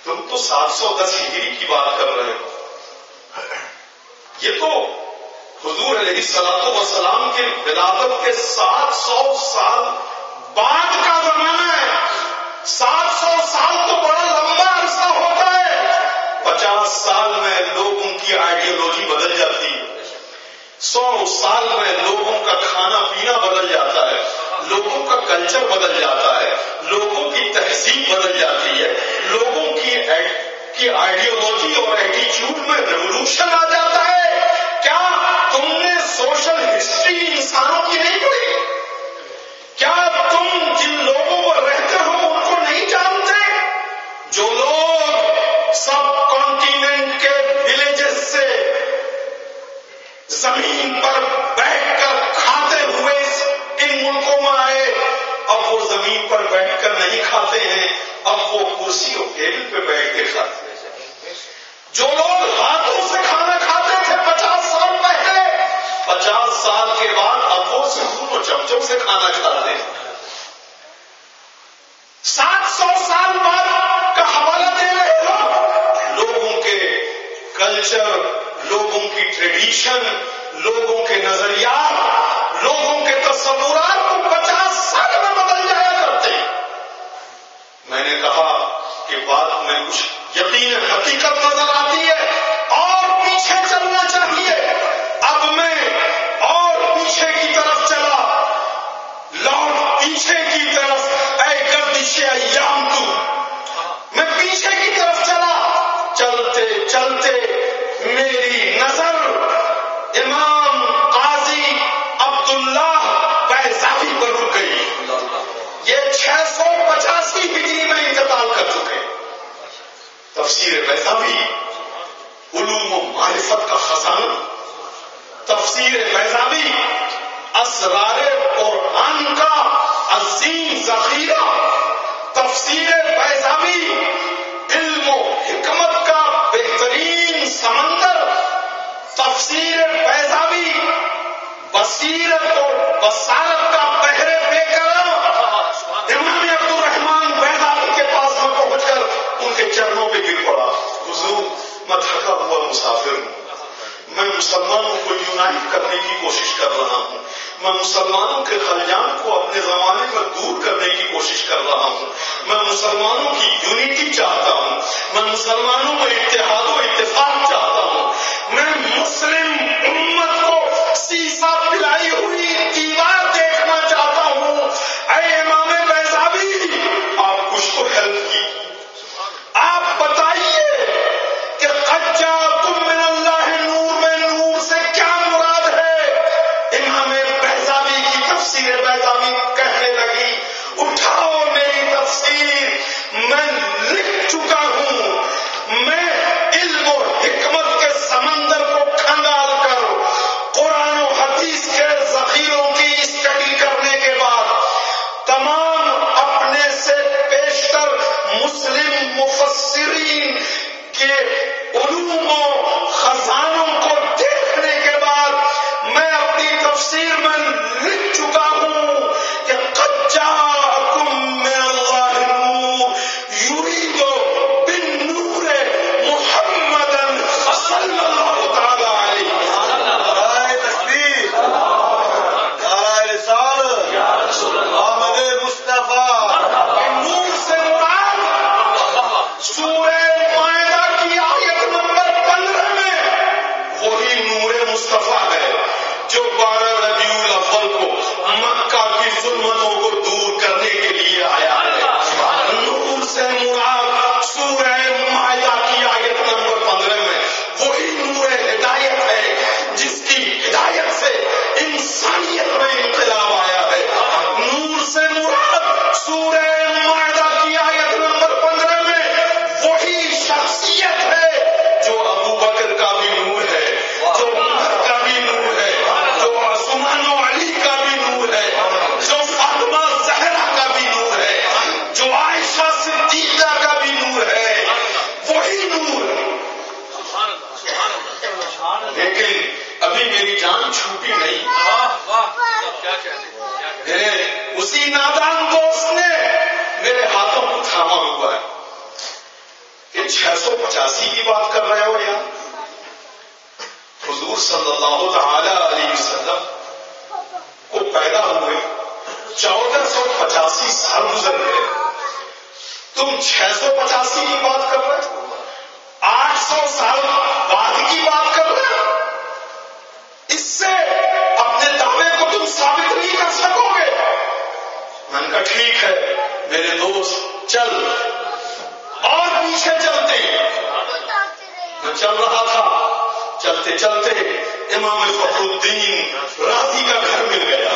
تم تو 710 ہجری کی بات کر رہے ہو، یہ تو حضور علیہ الصلوۃ والسلام کے ولادت کے 700 سال بعد کا زمانہ ہے. 700 سال تو بڑا لمبا عرصہ ہوتا ہے. 50 سال میں لوگوں کی آئیڈیالوجی بدل جاتی ہے، 100 سال میں لوگوں کا کھانا پینا بدل جاتا ہے، لوگوں کا کلچر بدل جاتا ہے، لوگوں کی تہذیب بدل جاتی ہے، لوگوں کی آئیڈیالوجی اور ایٹیچیوڈ میں ریولوشن آ جاتا ہے. کیا تم نے سوشل ہسٹری انسانوں کی نہیں پڑھی؟ کیا تم جن لوگوں پر رہتے ہو ان کو نہیں جانتے؟ جو لوگ سب کانٹیننٹ کے ولیجز سے زمین پر بیٹھ کر کھاتے ہوئے ان ملکوں میں آئے، اب وہ زمین پر بیٹھ کر نہیں کھاتے ہیں، اب وہ کرسی اور ٹیبل پہ بیٹھ کے کھاتے ہیں. جو لوگ ہاتھوں سے کھانا کھاتے تھے 50 سال پہلے، 50 سال کے بعد اب وہ سپون اور چمچوں سے کھانا کھاتے ہیں. 700 سال بعد کا حوالہ دے رہے ہو. لوگوں کے کلچر، لوگوں کی ٹریڈیشن، لوگوں کے نظریات، لوگوں کے تصورات کو 50 سال میں بدل جایا کرتے. میں نے کہا کہ بات میں کچھ یقین حقیقت نظر آتی ہے اور پیچھے چلنا چاہیے. اب میں اور پیچھے کی طرف چلا، لوٹ پیچھے کی طرف، اے گردش ایام تو، میں پیچھے کی طرف چلا. چلتے چلتے میری نظر امام قاضی عبداللہ بیضاوی پر رک گئی. یہ 685 ہجری میں انتقال کر چکے. تفسیر بیضاوی علوم و معرفت کا خزانہ، تفسیر بیضاوی اسرار قرآن کا عظیم ذخیرہ، تفسیر بیضاوی علم و حکمت کا بہترین سمندر، تفسیر بیضاوی بصیرت اور بصارت کا بحر بے کرم. امام عبدالرحمان بیضاوی کے پاس میں پہنچ کر ان کے چرنوں پہ گر پڑا. حضور میں تھکا ہوا مسافر ہوں، میں مسلمانوں کو یونائٹ کرنے کی کوشش کر رہا ہوں، میں مسلمانوں کے خلیان کو اپنے زمانے میں دور کرنے کی کوشش کر رہا ہوں، میں مسلمانوں کی یونٹی چاہتا ہوں، میں مسلمانوں میں اتحاد و اتفاق چاہتا ہوں، میں مسلم امت کو سیسا پلائی ہوئی دیوار دیکھنا چاہتا ہوں. اے امام بیضاوی، آپ کچھ تو ہیلپ کی، آپ بتائیے کہ قد جاءکم من اللہ نور میں نور سے کیا مراد ہے؟ امام بیضاوی کی تفسیر بیضاوی کہنے لگی، اٹھاؤ میری تفسیر، میں لکھ چکا ہوں. میں علم و حکمت کے سمندر کو کھنگال کر قرآن و حدیث کے ذخیروں کی اسٹڈی کرنے کے بعد تمام اپنے سے پیشتر مسلم مفسرین کے علوم و خزانوں کو دیکھنے کے بعد میں اپنی تفسیر میں لکھ چکا ہوں کہ قد جاءکم من اللہ نور یرید بالنور محمدا صلی اللہ تعالی علیہ وسلم. نعرہ تکبیر، نعرہ رسالت، احمد مصطفیٰ. نور سے مراد سورہ مائدہ کی آیت نمبر 15 میں وہی نور مصطفیٰ ہے جو 12 ربیع الاول کو مکہ کی ظلمتوں کو دور کرنے کے لیے آیا ہے. نور سے مراد سورہ مائدہ کی آیت نمبر 15 میں وہی نور ہدایت ہے جس کی ہدایت سے انسانیت میں انقلاب آیا ہے. نور سے مراد سورہ مائدہ کی آیت نمبر 15 میں وہی شخصیت ہے جو ابو بکر کا بھی نور ہے، جو عمر کا بھی نور ہے، جو عثمان و علی کا بھی نور ہے، جو فاطمہ زہرا کا بھی نور ہے، جو عائشہ صدیقہ کا بھی نور ہے. وہی نور. لیکن ابھی ابھی میری جان چھوٹی نہیں. میرے اسی نادان دوست نے میرے ہاتھوں کو تھاما ہوا ہے کہ 685 کی بات کر رہے ہو یار. حضور صلی اللہ تعالی علیہ وسلم کو پیدا ہوئے 1485 سال گزر گئے, تم 685 کی بات کر رہے ہو, 800 سال بعد کی بات کر رہے ہو. اس سے اپنے دعوے کو تم ثابت نہیں کر سکو گے. میں نے کہا ٹھیک ہے میرے دوست چل, اور پیچھے چلتے ہیں. میں چل رہا تھا, چلتے چلتے امام فخر الدین رازی کا گھر مل گیا.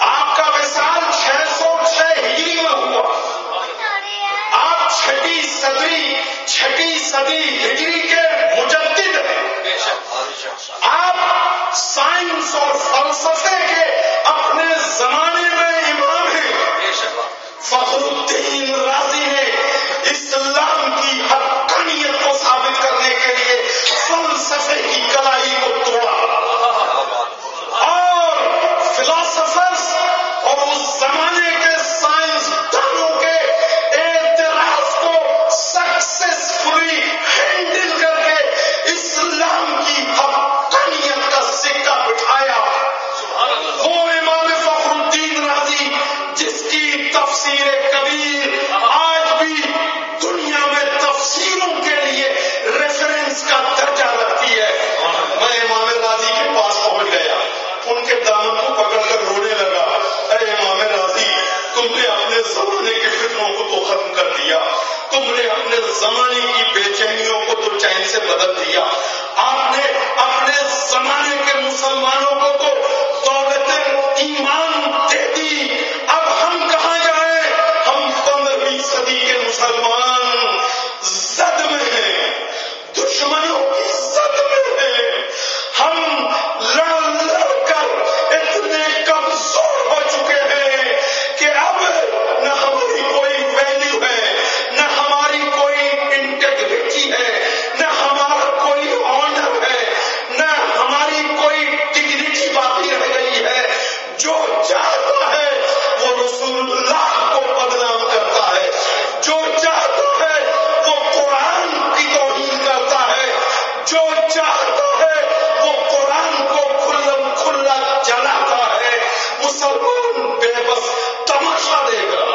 آپ کا وصال 606 ہجری میں ہوا. آپ چھٹی صدی ہجری کے مجدد ہیں. آپ سائنس اور فلسفے کے اپنے زمانے میں امام ہیں. فخر الدین رازی نے اسلام کی حقانیت کو ثابت کرنے کے لیے فلسفے کی کلائی کو توڑا, اور فلاسفرز اور اس زمانے کے سائنس دانوں کے اعتراض کو سکسیسفلی ہینڈل کر کے اسلام کی حقانیت کا سکہ بٹھایا. وہ امام فخر الدین رازی جس کی تفسیر کبیر آج بھی دنیا میں تفسیروں کے لیے ریفرنس کا درجہ رکھتی ہے. میں امام رازی کے پاس پہنچ گیا, ان کے دامن کو پکڑ کر رونے لگا. اے امام رازی, تم نے اپنے زمانے کے فتنوں کو تو ختم کر دیا, تم نے اپنے زمانے کی بے چینیوں کو تو چین سے بدل دیا, آپ نے اپنے زمانے کے مسلمانوں کو تو دولت ایمان دے دی. اب ہم کہاں جائیں؟ ہم 15ویں صدی کے مسلمان زد میں ہیں, دشمنوں کی زد میں ہیں. ہم لڑ لڑ کر اتنے کمزور ہو چکے ہیں کہ اب نہ ہماری کوئی ویلیو ہے, نہ ہماری کوئی انٹیگریٹی ہے, نہ ہمارا کوئی آنر ہے, نہ ہماری کوئی ڈگنیٹی باقی رہ گئی ہے. جو چاہتا ہے وہ رسول اللہ کو بدنام کرتا ہے, جو چاہتا ہے وہ قرآن کی توہین کرتا ہے, جو چاہتا ہے وہ قرآن کو کھلم کھلا جلاتا ہے. مسلمان بے بس تماشا دے گا.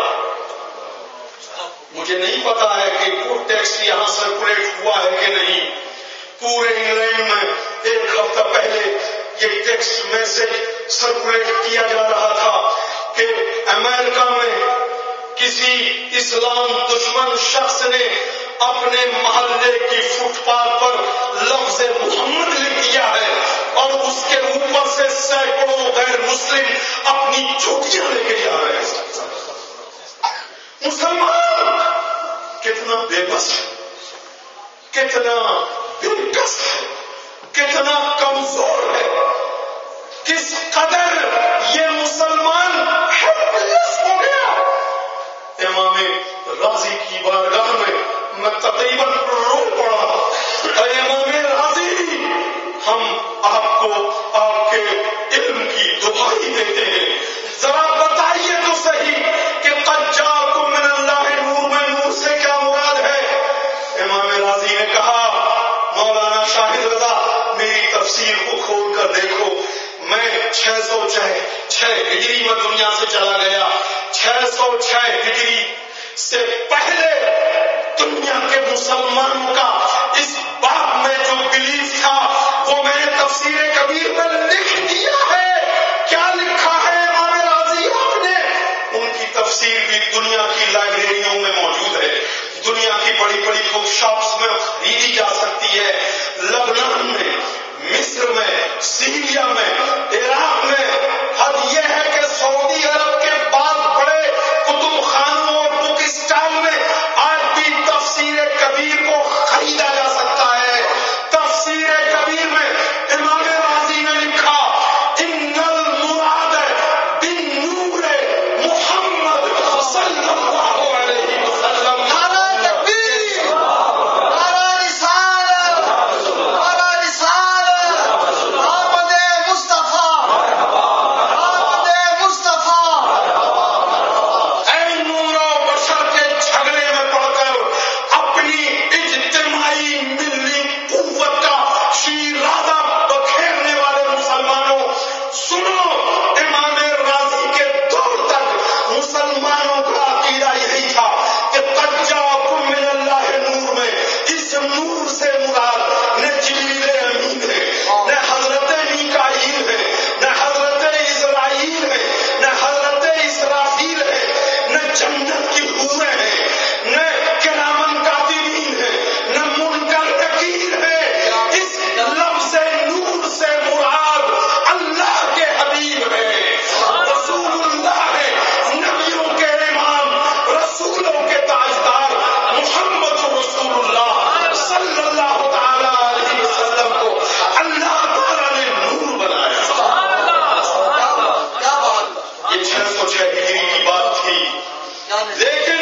مجھے نہیں پتا ہے کہ وہ ٹیکسٹ یہاں سرکولیٹ ہوا ہے کہ نہیں. پورے انگلینڈ میں ایک ہفتہ پہلے یہ ٹیکسٹ میسج سرکولیٹ کیا جا رہا تھا کہ امریکہ میں کسی اسلام دشمن شخص نے اپنے محلے کی فٹ پاتھ پر لفظ محمد لکھ دیا ہے, اور اس کے اوپر سے سینکڑوں غیر مسلم اپنی چوٹیاں لے کے جا رہے ہیں. مسلمان کتنا بے بس ہے, کتنا بے کس ہے, کتنا کمزور ہے, کس قدر یہ مسلمان ہیلپلیس ہو گیا. امام رازی کی بارگاہ میں تقریباً رو پڑا. اے امام رازی, ہم آپ کو آپ کے علم کی دعائی دیتے ہیں, ذرا بتائیے تو صحیح کہ قد جاءکم من اللہ نور میں نور سے کیا مراد ہے. امام رازی نے کہا مولانا شاہد رضا میری تفسیر کو کھول کر دیکھو, میں 606 ہجری میں دنیا سے چلا گیا. 606 ہجری سے پہلے دنیا کے مسلمانوں کا اس بات میں جو بلیف تھا وہ میں نے تفسیر کبیر میں لکھ دیا ہے. کیا لکھا ہے امام رازی آپ نے؟ ان کی تفسیر بھی دنیا کی لائبریریوں میں موجود ہے, دنیا کی بڑی بڑی بک شاپس میں خریدی جا سکتی ہے. لبنان میں, مصر میں, سیریا میں, عراق میں. حد یہ ہے کہ سعودی عرب کے بعد بڑے کتب خانوں اور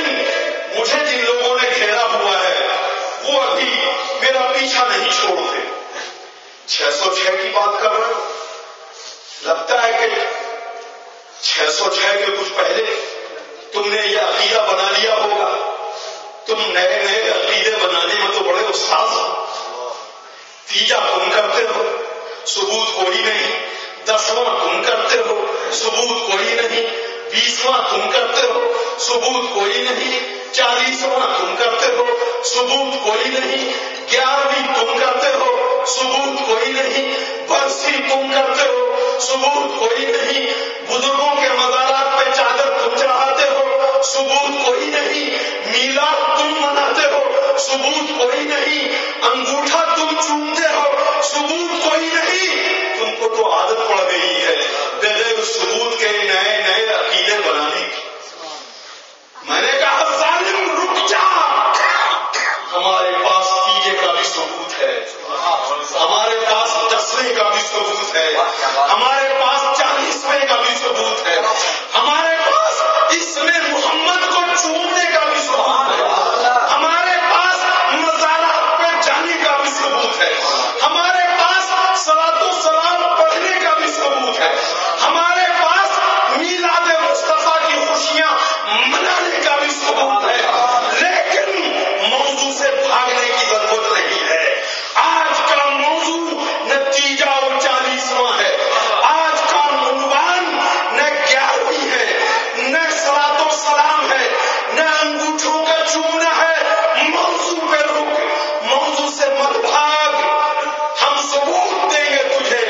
لیکن مجھے جن لوگوں نے گھیرا ہوا ہے وہ ابھی میرا پیچھا نہیں چھوڑتے. 606 کی بات کر رہے ہو. لگتا ہے کہ 606 کے کچھ پہلے تم نے یہ عقیدہ بنا لیا ہوگا. تم نئے نئے عقیدے بنانے میں تو بڑے استاد ہو. تیجا تم کرتے ہو، ثبوت کوئی نہیں. 10واں تم کرتے ہو، ثبوت کوئی نہیں. 20واں تم کرتے ہو، ثبوت کوئی نہیں. 40واں تم کرتے ہو، ثبوت کوئی نہیں. 11ویں تم کرتے ہو، ثبوت کوئی نہیں. برسی تم کرتے ہو، ثبوت کوئی نہیں. بزرگوں کے مزارات پہ چادر تم چڑھاتے ہو، ثبوت کوئی نہیں. میلاد تم مناتے ہو، ثبوت کوئی نہیں. انگوٹھا تم چومتے ہو، ثبوت کوئی نہیں. تم کو تو عادت پڑ گئی ہے بغیر ثبوت کے نئے نئے عقیدے بنانے کی. میں نے کہا ظالم رک جا. ہمارے پاس تیجے کا بھی ثبوت ہے، ہمارے پاس 10ویں کا بھی ثبوت ہے، ہمارے پاس 40ویں کا بھی ثبوت ہے، ہمارے پاس اس میں محمد کو چومنے کا بھی ثبوت ہے، ہمارے پاس مزارات پہ جانے کا بھی ثبوت ہے، ہمارے پاس صلاۃ و سلام پڑھنے کا بھی ثبوت ہے، ہمارے پاس میلاد مصطفیٰ کی خوشیاں منانے کا بھی ثبوت ہے. لیکن موضوع سے بھاگنے کی ضرورت نہیں ہے. آج کا موضوع نتیجہ اور 40واں ہے. آج کا عنوان نہ 11ویں ہے، نہ صلاۃ و سلام ہے، نہ انگوٹھوں کا چومنا ہے. موضوع پہ رک، موضوع سے مت بھاگ. ہم ثبوت دیں گے تجھے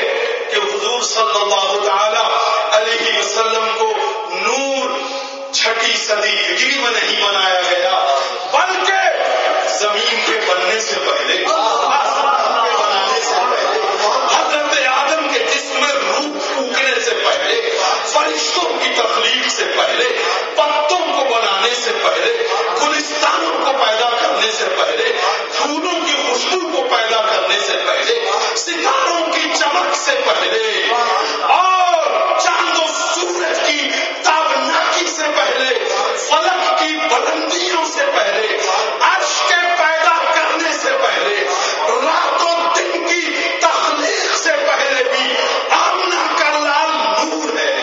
کہ حضور صلی اللہ تعالی علیہ وسلم کو نور 6 صدی ہجری میں نہیں بنایا گیا، بلکہ زمین کے بننے سے پہلے، آسمان کے بنانے سے پہلے، حضرت آدم کے جسم میں روح پھونکنے سے پہلے، فرشتوں کی تخلیق سے پہلے، پتوں کو بنانے سے پہلے، گلستانوں کو پیدا کرنے سے پہلے، پھولوں کی خوشبو کو پیدا کرنے سے پہلے، ستاروں کی چمک سے پہلے، اور چاند و سورج کی تابناکی سے پہلے، فلک کی بلندیوں سے پہلے، عرش کے پیدا کرنے سے پہلے، رات و دن کی تخلیق سے پہلے بھی آمنہ کا لال نور ہے.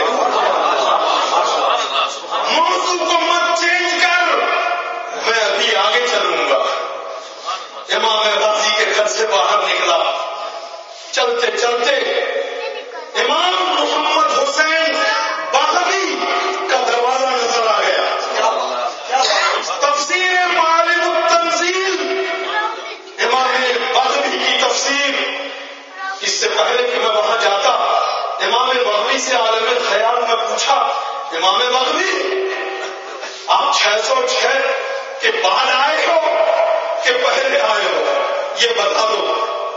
موضوع کو مت چینج کر. میں ابھی آگے چلوں گا. امام غازی کے گھر سے باہر نکلا، چلتے چلتے امام محمد حسین بغوی کا دروازہ نظر آ گیا. تفسیر معالم التنزیل، امام بغوی کی تفسیر. اس سے پہلے کہ میں وہاں جاتا، امام بغوی سے عالم خیال میں پوچھا، امام بغوی آپ 606 کے بعد آئے ہو کہ پہلے آئے ہو؟ یہ بتا دو،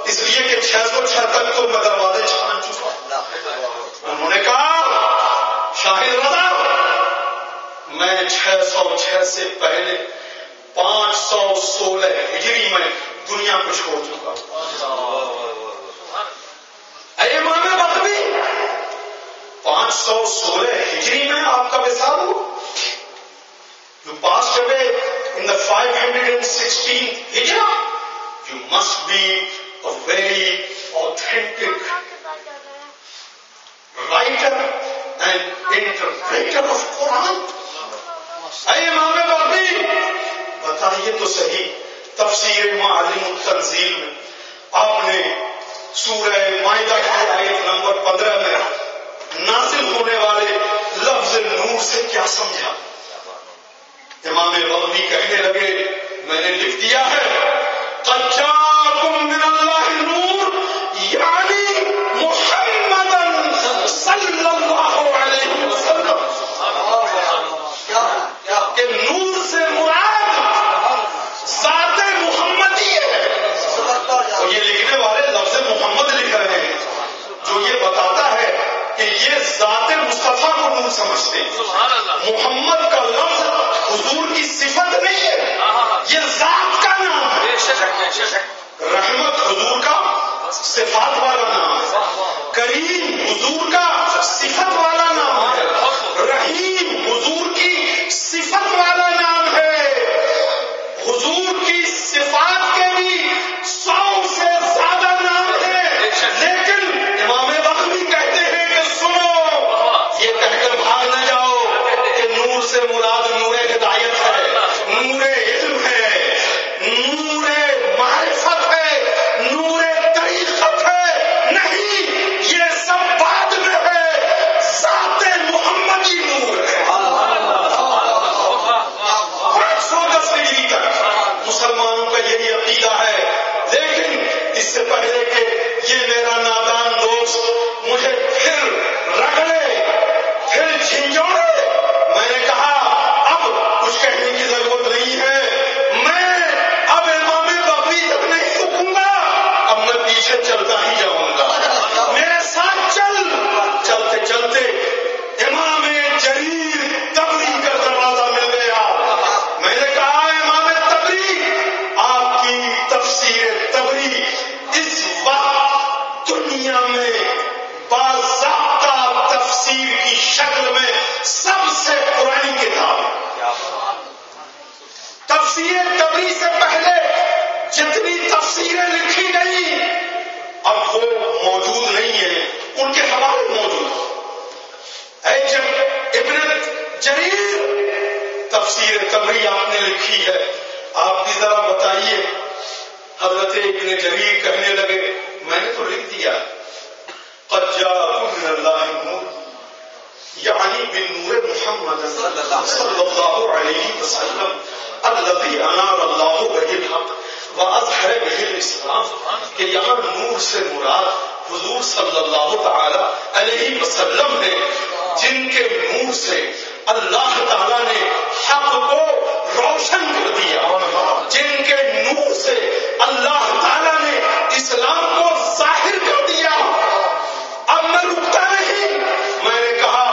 اس لیے کہ 606 تک تو میں دروازے چھان چکا. انہوں نے کہا شاہد رضا، میں 606 سے پہلے 516 ہجری میں دنیا کو چھوڑ چکا. اے امام بغوی، 516 ہجری میں آپ کا وصال ہوا. You passed away in the 516th Hijrah. You must be a very authentic writer and interpreter of Quran. اے امام بغوی، بتائیے تو صحیح، تفسیر معالم التنزیل میں آپ نے سورہ مائدہ کی آیت نمبر 15 میں نازل ہونے والے لفظ نور سے کیا سمجھا؟ امام بغوی کہنے لگے، میں نے لکھ دیا ہے قد جاءکم من اللہ نور، یعنی محمد صلی اللہ علیہ وسلم. کہ نور سے مراد ذات محمدی ہے. اور یہ لکھنے والے لفظ محمد لکھ رہے ہیں، جو یہ بتاتا ہے کہ یہ ذات مصطفیٰ کو نور سمجھتے ہیں. محمد کا لفظ حضور کی صفت نہیں ہے، یہ ذات کا نام ہے. رحمت حضور کا صفات والا نام ہے، کریم حضور کا صفت والا نام ہے، رحیم حضور کی صفت والا نام ہے. سے پہلے کہ یہ میرا نادان دوست مجھے پھر رگڑے پھر جھنجھوڑے، میں نے کہا اب کچھ کہنے کی ضرورت نہیں ہے، میں اب امام بغوی تک نہیں رکوں گا، اب میں پیچھے چلتا ہی جاؤں گا، میرے ساتھ چل۔ چلتے چلتے امام جریر تبری کا دروازہ مل گیا، میں نے کہا امام تبری آپ کی تفسیر تبری اس وقت دنیا میں باضابطہ تفسیر کی شکل میں سب سے پرانی کتاب ہے۔ تفسیر تبری سے پہلے جتنی تفسیریں لکھی گئی اب وہ موجود نہیں ہے، ان کے حوالے موجود ہے۔ جب ابن جریر تفسیر تبری آپ نے لکھی ہے، آپ بھی ذرا بتائیے۔ حضرت ابن جریر کہنے لگے میں نے تو لکھ دیا قد جاءکم من اللہ نور، یعنی بالنور محمد صلی اللہ علیہ وسلم الذی انار اللہ بہ الحق واظہر بہ الاسلام، کہ یہاں نور سے مراد حضور صلی اللہ تعالی علیہ وسلم ہے، جن کے نور سے اللہ تعالیٰ نے حق کو روشن کر دیا، جن کے نور سے اللہ تعالیٰ نے اسلام کو ظاہر کر دیا۔ اب میں رکتا نہیں، میں نے کہا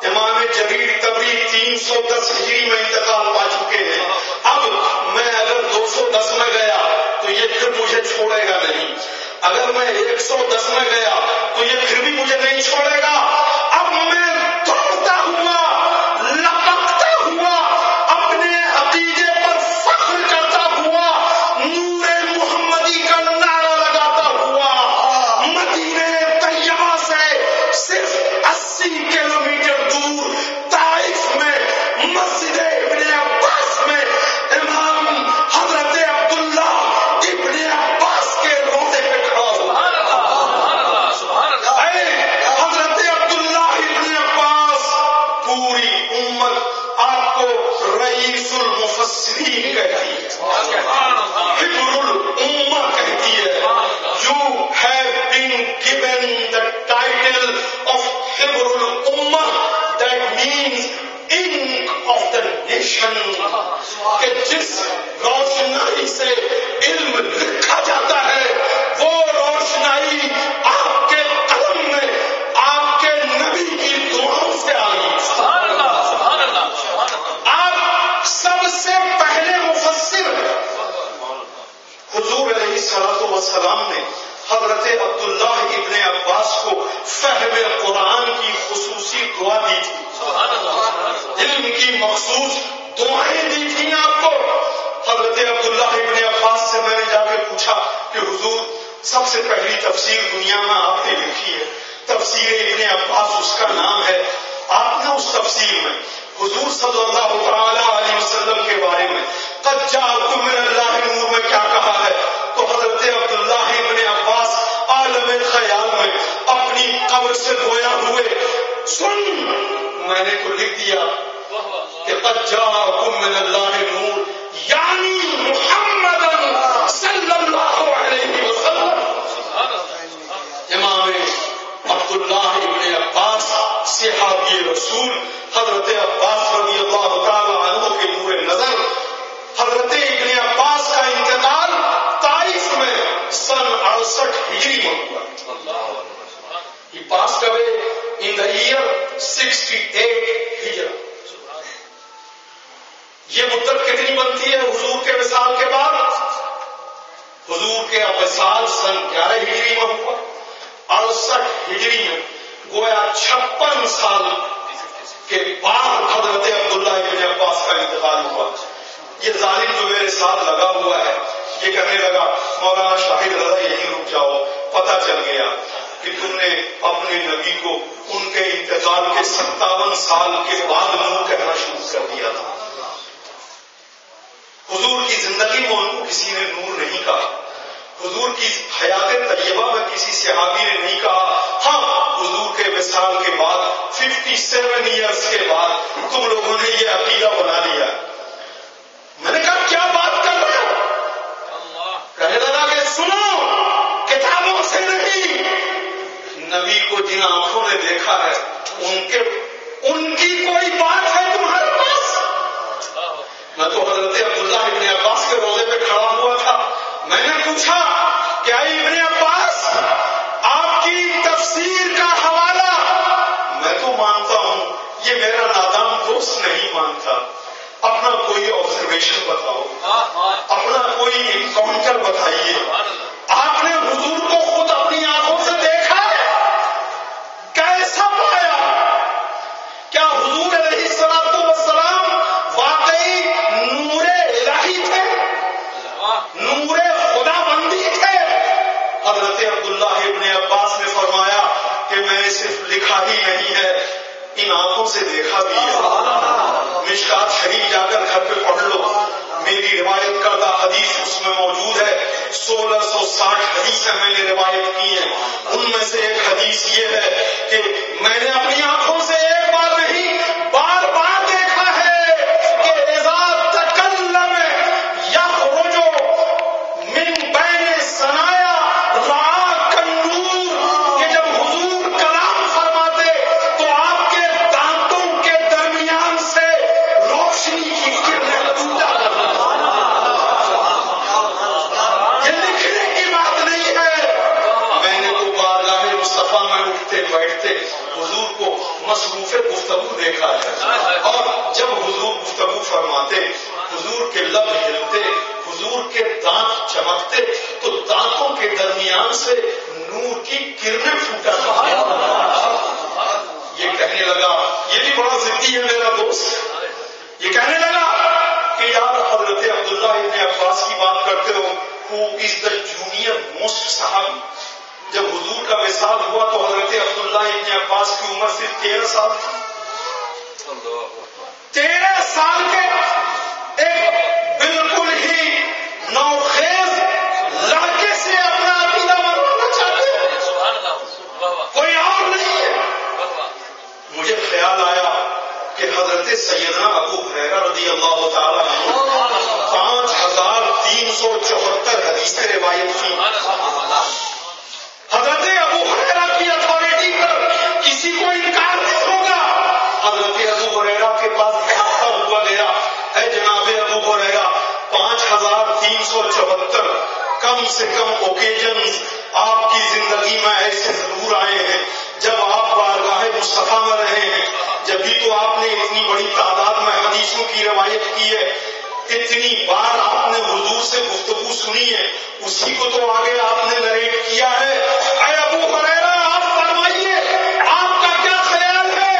امام جریر تبری 310 ہجری میں انتقال پا چکے ہیں، اب میں اگر 210 میں گیا تو یہ پھر مجھے چھوڑے گا نہیں، اگر میں 110 میں گیا تو یہ پھر بھی مجھے نہیں چھوڑے گا۔ اب میں دوڑتا ہوا، لپکتا ہوا، اپنے عقیدے پر فخر کرتا ہوا، نور محمدی کا نعرہ لگاتا ہوا، مدینہ طیبہ سے صرف 80 کلومیٹر دور طائف میں مسجد ابن عباس میں امام حضرت عبداللہ ابن عباس کے روضے پہ کھڑا ہوا۔ حضرت عبداللہ ابن عباس، پوری امت آپ کو رئیس المفسرین کہتی ہے، حبر الامہ کہتی ہے۔ You have been given the title of حبر الامہ، that means ink of the nation، کہ جس روشنائی سے علم لکھا جاتا ہے وہ روشنائی آپ کے قلم میں آپ کے نبی کی دعاؤں سے آئی۔ آپ سب سے پہلے مفسر حضور علیہ الصلوۃ والسلام نے حضرت عبداللہ ابن عباس کو فہم قرآن کی خصوصی دعا دی تھی، علم کی مخصوص دعائیں دی تھیں آپ کو۔ حضرت عبداللہ ابن عباس سے میں نے جا کے پوچھا کہ حضور سب سے پہلی تفسیر دنیا میں آپ نے لکھی ہے، تفسیر ابن عباس اس کا نام ہے، آپ نے اس تفسیر میں حضور صلی اللہ تعالی علیہ وسلم کے بارے میں قد جاءکم من اللہ نور میں کیا کہا ہے؟ تو حضرت عبداللہ ابن عباس عالم خیال میں اپنی قبر سے گویا ہوئے سن، میں نے تو لکھ دیا کہ قد جاءکم من اللہ نور، یعنی محمد صلی اللہ علیہ وسلم۔ امام عبداللہ ابن عباس صحابی رسول حضرت عباس رضی اللہ تعالی عنہ کے نور نظر، حضرت ابن عباس کا انتقال طائف میں سن 68 ہجری میں ہوا۔ He passed away in the year 68 ہجری۔ یہ مدت کتنی بنتی ہے حضور کے وصال کے بعد؟ حضور کے وصال سن 11 ہجری میں ہوا، 68 ہجری میں گویا 56 سال کے بعد حضرت عبداللہ ابن عباس کا انتقال ہوا۔ یہ ظالم جو میرے ساتھ لگا ہوا ہے یہ کہنے لگا مولانا شاہد رضا یہیں رک جاؤ، پتہ چل گیا کہ تم نے اپنے نبی کو ان کے انتقال کے 57 سال کے بعد نور کہنا شروع کر دیا تھا۔ حضور کی زندگی میں ان کو کسی نے نور نہیں کہا، حضور کی حیات طیبہ میں کسی صحابی نے نہیں کہا۔ ہاں حضور کے وصال کے بعد 57 ایئرس کے بعد تم لوگوں نے یہ عقیدہ بنا لیا۔ میں نے کہا کیا بات کر رہے ہو؟ کہنے لگا کہ سنو نے دیکھا ہے ان کی کوئی بات ہے تمہارے پاس؟ میں تو حضرت عبداللہ ابن عباس کے روضے پہ کھڑا ہوا تھا. میں نے پوچھا کہ اے ابن عباس آپ کی تفسیر کا حوالہ میں تو مانتا ہوں, یہ میرا نادان دوست نہیں مانتا. اپنا کوئی آبزرویشن بتاؤ, اپنا کوئی انکاؤنٹر بتائیے. آپ نے حضور کو خود اپنی آنکھوں سے دیکھا ہے, کیسا پایا؟ کیا حضور علیہ الصلوۃ والسلام واقعی نور الہی تھے, نور خدا بندی تھے؟ حضرت عبداللہ ابن عباس نے فرمایا کہ میں نے صرف لکھا ہی نہیں ہے, ان آنکھوں سے دیکھا بھی ہے. مشکات شریف جا کر گھر پہ پڑھ لو, میری روایت کردہ حدیث اس میں موجود ہے. 1660 حدیثیں میں نے روایت کی ہیں. ان میں سے ایک حدیث یہ ہے کہ میں نے اپنی آنکھوں سے ایک بار نہیں بار بار دیکھا ہے کہ اذا تکلم یخرج من بین ثنایا رعا کالنور, کہ جب حضور کلام فرماتے تو آپ کے دانتوں کے درمیان سے روشنی کی کرنیں ٹوٹا. یہ لکھنے کی بات نہیں ہے. میں نے تو بارگاہ مصطفیٰ میں اٹھتے بیٹھتے حضور کو مصروف گفتگو دیکھا ہے, اور جب حضور گفتگو فرماتے حضور کے لب ہلتے, حضور کے دانت چمکتے تو دانتوں کے درمیان سے نور کی کرنیں پھوٹا کرتی. یہ کہنے لگا, یہ بھی بڑا ضدی ہے میرا دوست, یہ کہنے لگا کہ یار حضرت عبداللہ ابن عباس کی بات کرتے ہو, who is the junior most صحابی. جب حضور کا وصال ہوا تو حضرت عبداللہ ابن عباس کی عمر صرف 13 سال تھی. 13 سال کے ایک بالکل ہی نوخیز لڑکے سے اپنا عقیدہ مروانا چاہتے ہیں, کوئی اور نہیں ہے. مجھے خیال آیا کہ حضرت سیدنا ابو ہریرہ رضی اللہ تعالیٰ عنہ 5374 حدیثیں روایت کی. حضرت ابو ہریرہ کی اتھارٹی پر کسی کو انکار نہیں ہوگا. حضرت ابو ہریرہ کے پاس بھاگتا ہوا گیا, اے جناب ابو ہریرہ 5374 کم سے کم اوکیجنز آپ کی زندگی میں ایسے ضرور آئے ہیں جب آپ بارگاہ مصطفیٰ میں رہے ہیں, جبھی تو آپ نے اتنی بڑی تعداد میں حدیثوں کی روایت کی ہے, اتنی بار آپ نے حضور سے گفتگو سنی ہے, اسی کو تو آگے آپ نے نریٹ کیا ہے. اے ابو ہریرہ آپ فرمائیے آپ کا کیا خیال ہے؟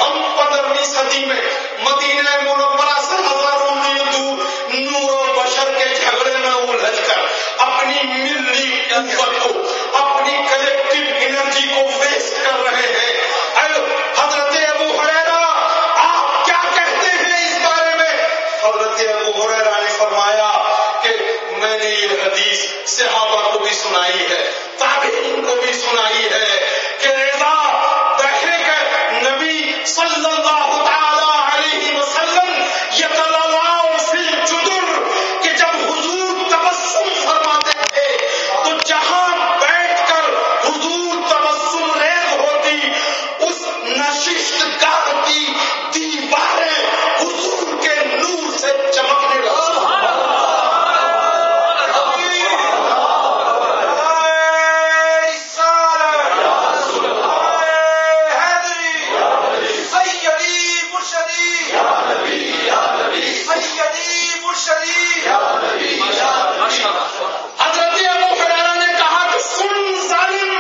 ہم 15ویں صدی میں مدینہ منورہ سے ہزاروں میل دور نور و بشر کے جھگڑے میں الجھ کر اپنی ملی قوت کو, اپنی کلیکٹو انرجی کو ویسٹ کر رہے ہیں. حضرت ابو ہریرہ آپ کیا کہتے ہیں اس بارے میں؟ حضرت ابو ہریرہ نے فرمایا کہ میں نے یہ حدیث صحابہ کو بھی سنائی ہے, تابعین کو بھی سنائی ہے کہ رضا بہرے کے نبی صلی اللہ تعالی علیہ وسلم یتلوؤ فی الجدر, کہ جب حضور تبسم فرماتے تھے تو جہاں بیٹھ کر حضور تبسم ریز ہوتی, اس نشست گاہ کی دیواریں حضور کے نور سے چمکنے لگتی. حضرت ابو ہریرہ نے کہا کہ سن ظالم,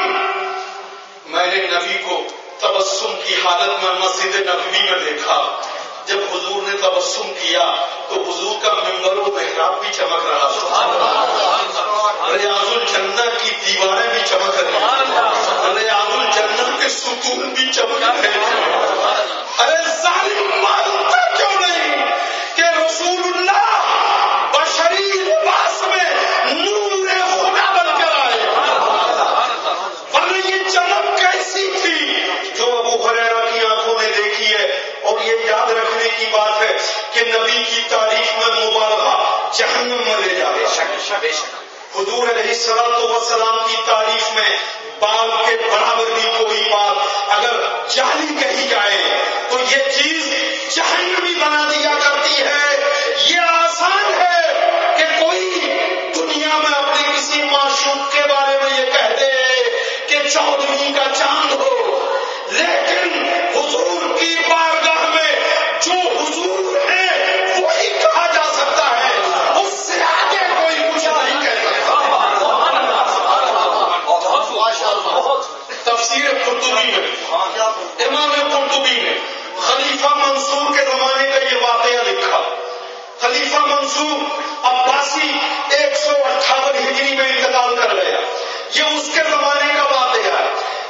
میں نے نبی کو تبسم کی حالت میں مسجد نبوی میں دیکھا. جب حضور نے تبسم کیا تو حضور کا منبر و محراب بھی چمک رہا تھا, ریاض الجنہ کی دیواریں بھی چمک رہی ہیں, ریاض الجنہ کے ستون بھی چمک رہے ہیں. ارے ظالم مانتا کیوں نہیں کہ رسول اللہ بشری لباس میں نور خدا بن کر آئے؟ ورنہ یہ چمک کیسی تھی جو ابو ہریرہ کی آنکھوں نے دیکھی ہے. اور یہ یاد رکھنے کی بات ہے کہ نبی کی تعریف میں مبالغہ جہنم میں لے جا رہا ہے. حضور علیہ الصلوۃ والسلام کی تعریف میں بال کے برابر بھی کوئی بات اگر جعلی کہی جائے تو یہ چیز جہنمی بنا دیا کرتی ہے۔ یہ آسان ہے کہ کوئی دنیا میں اپنے کسی معشوق کے بارے میں یہ کہہ دے کہ 14ویں کا چاند ہو، لیکن حضور کی بارگاہ میں جو حضور ہے وہی کہا جا سکتا ہے، اس سے آگے کوئی کچھ نہیں کہہ سکتا۔ تفسیر قرطبی میں امام قرطبی نے خلیفہ منصور کے زمانے کا یہ واقعہ لکھا۔ خلیفہ منصور عباسی 158 ہجری میں انتقال کر گیا۔ یہ اس کے زمانے کا واقعہ ہے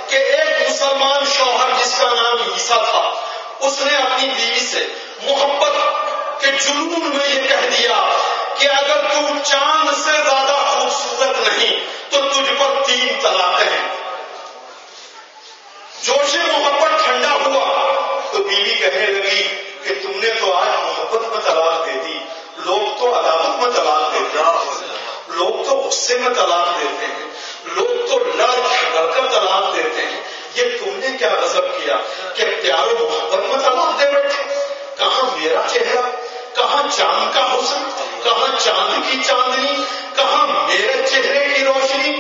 کہ ایک مسلمان شوہر جس کا نام عیسیٰ تھا، اس نے اپنی بیوی سے محبت کے جنون میں یہ کہہ دیا کہ اگر تو چاند سے زیادہ خوبصورت نہیں تو تجھ پر 3 طلاقیں ہیں۔ جوش محبت ٹھنڈا ہوا تو بیوی کہنے لگی کہ تم نے تو آج محبت میں طلاق دے دی، لوگ تو عداوت میں طلاق دیتے ہیں، لوگ تو غصے میں طلاق دیتے ہیں، لوگ تو لڑ جھگڑ کر طلاق دیتے ہیں، یہ تم نے کیا غضب کیا کہ پیار و محبت میں طلاق دے بیٹھے؟ کہاں میرا چہرہ، کہاں چاند کا حسن، کہاں چاند کی چاندنی، کہاں میرے چہرے کی روشنی،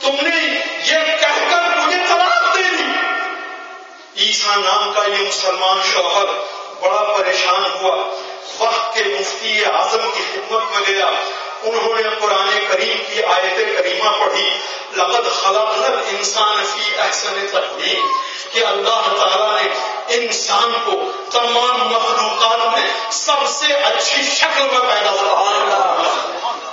تم نے یہ کہہ کر مجھے طلاق دے دی۔ عیسیٰ نام کا یہ مسلمان شوہر بڑا پریشان ہوا، وقت کے مفتی اعظم کی خدمت میں گیا، انہوں نے قرآن کریم کی آیت کریمہ پڑھی، لقد خلقنا الانسان فی احسن تقویم، کہ اللہ تعالیٰ نے انسان کو تمام مخلوقات میں سب سے اچھی شکل میں پیدا کیا۔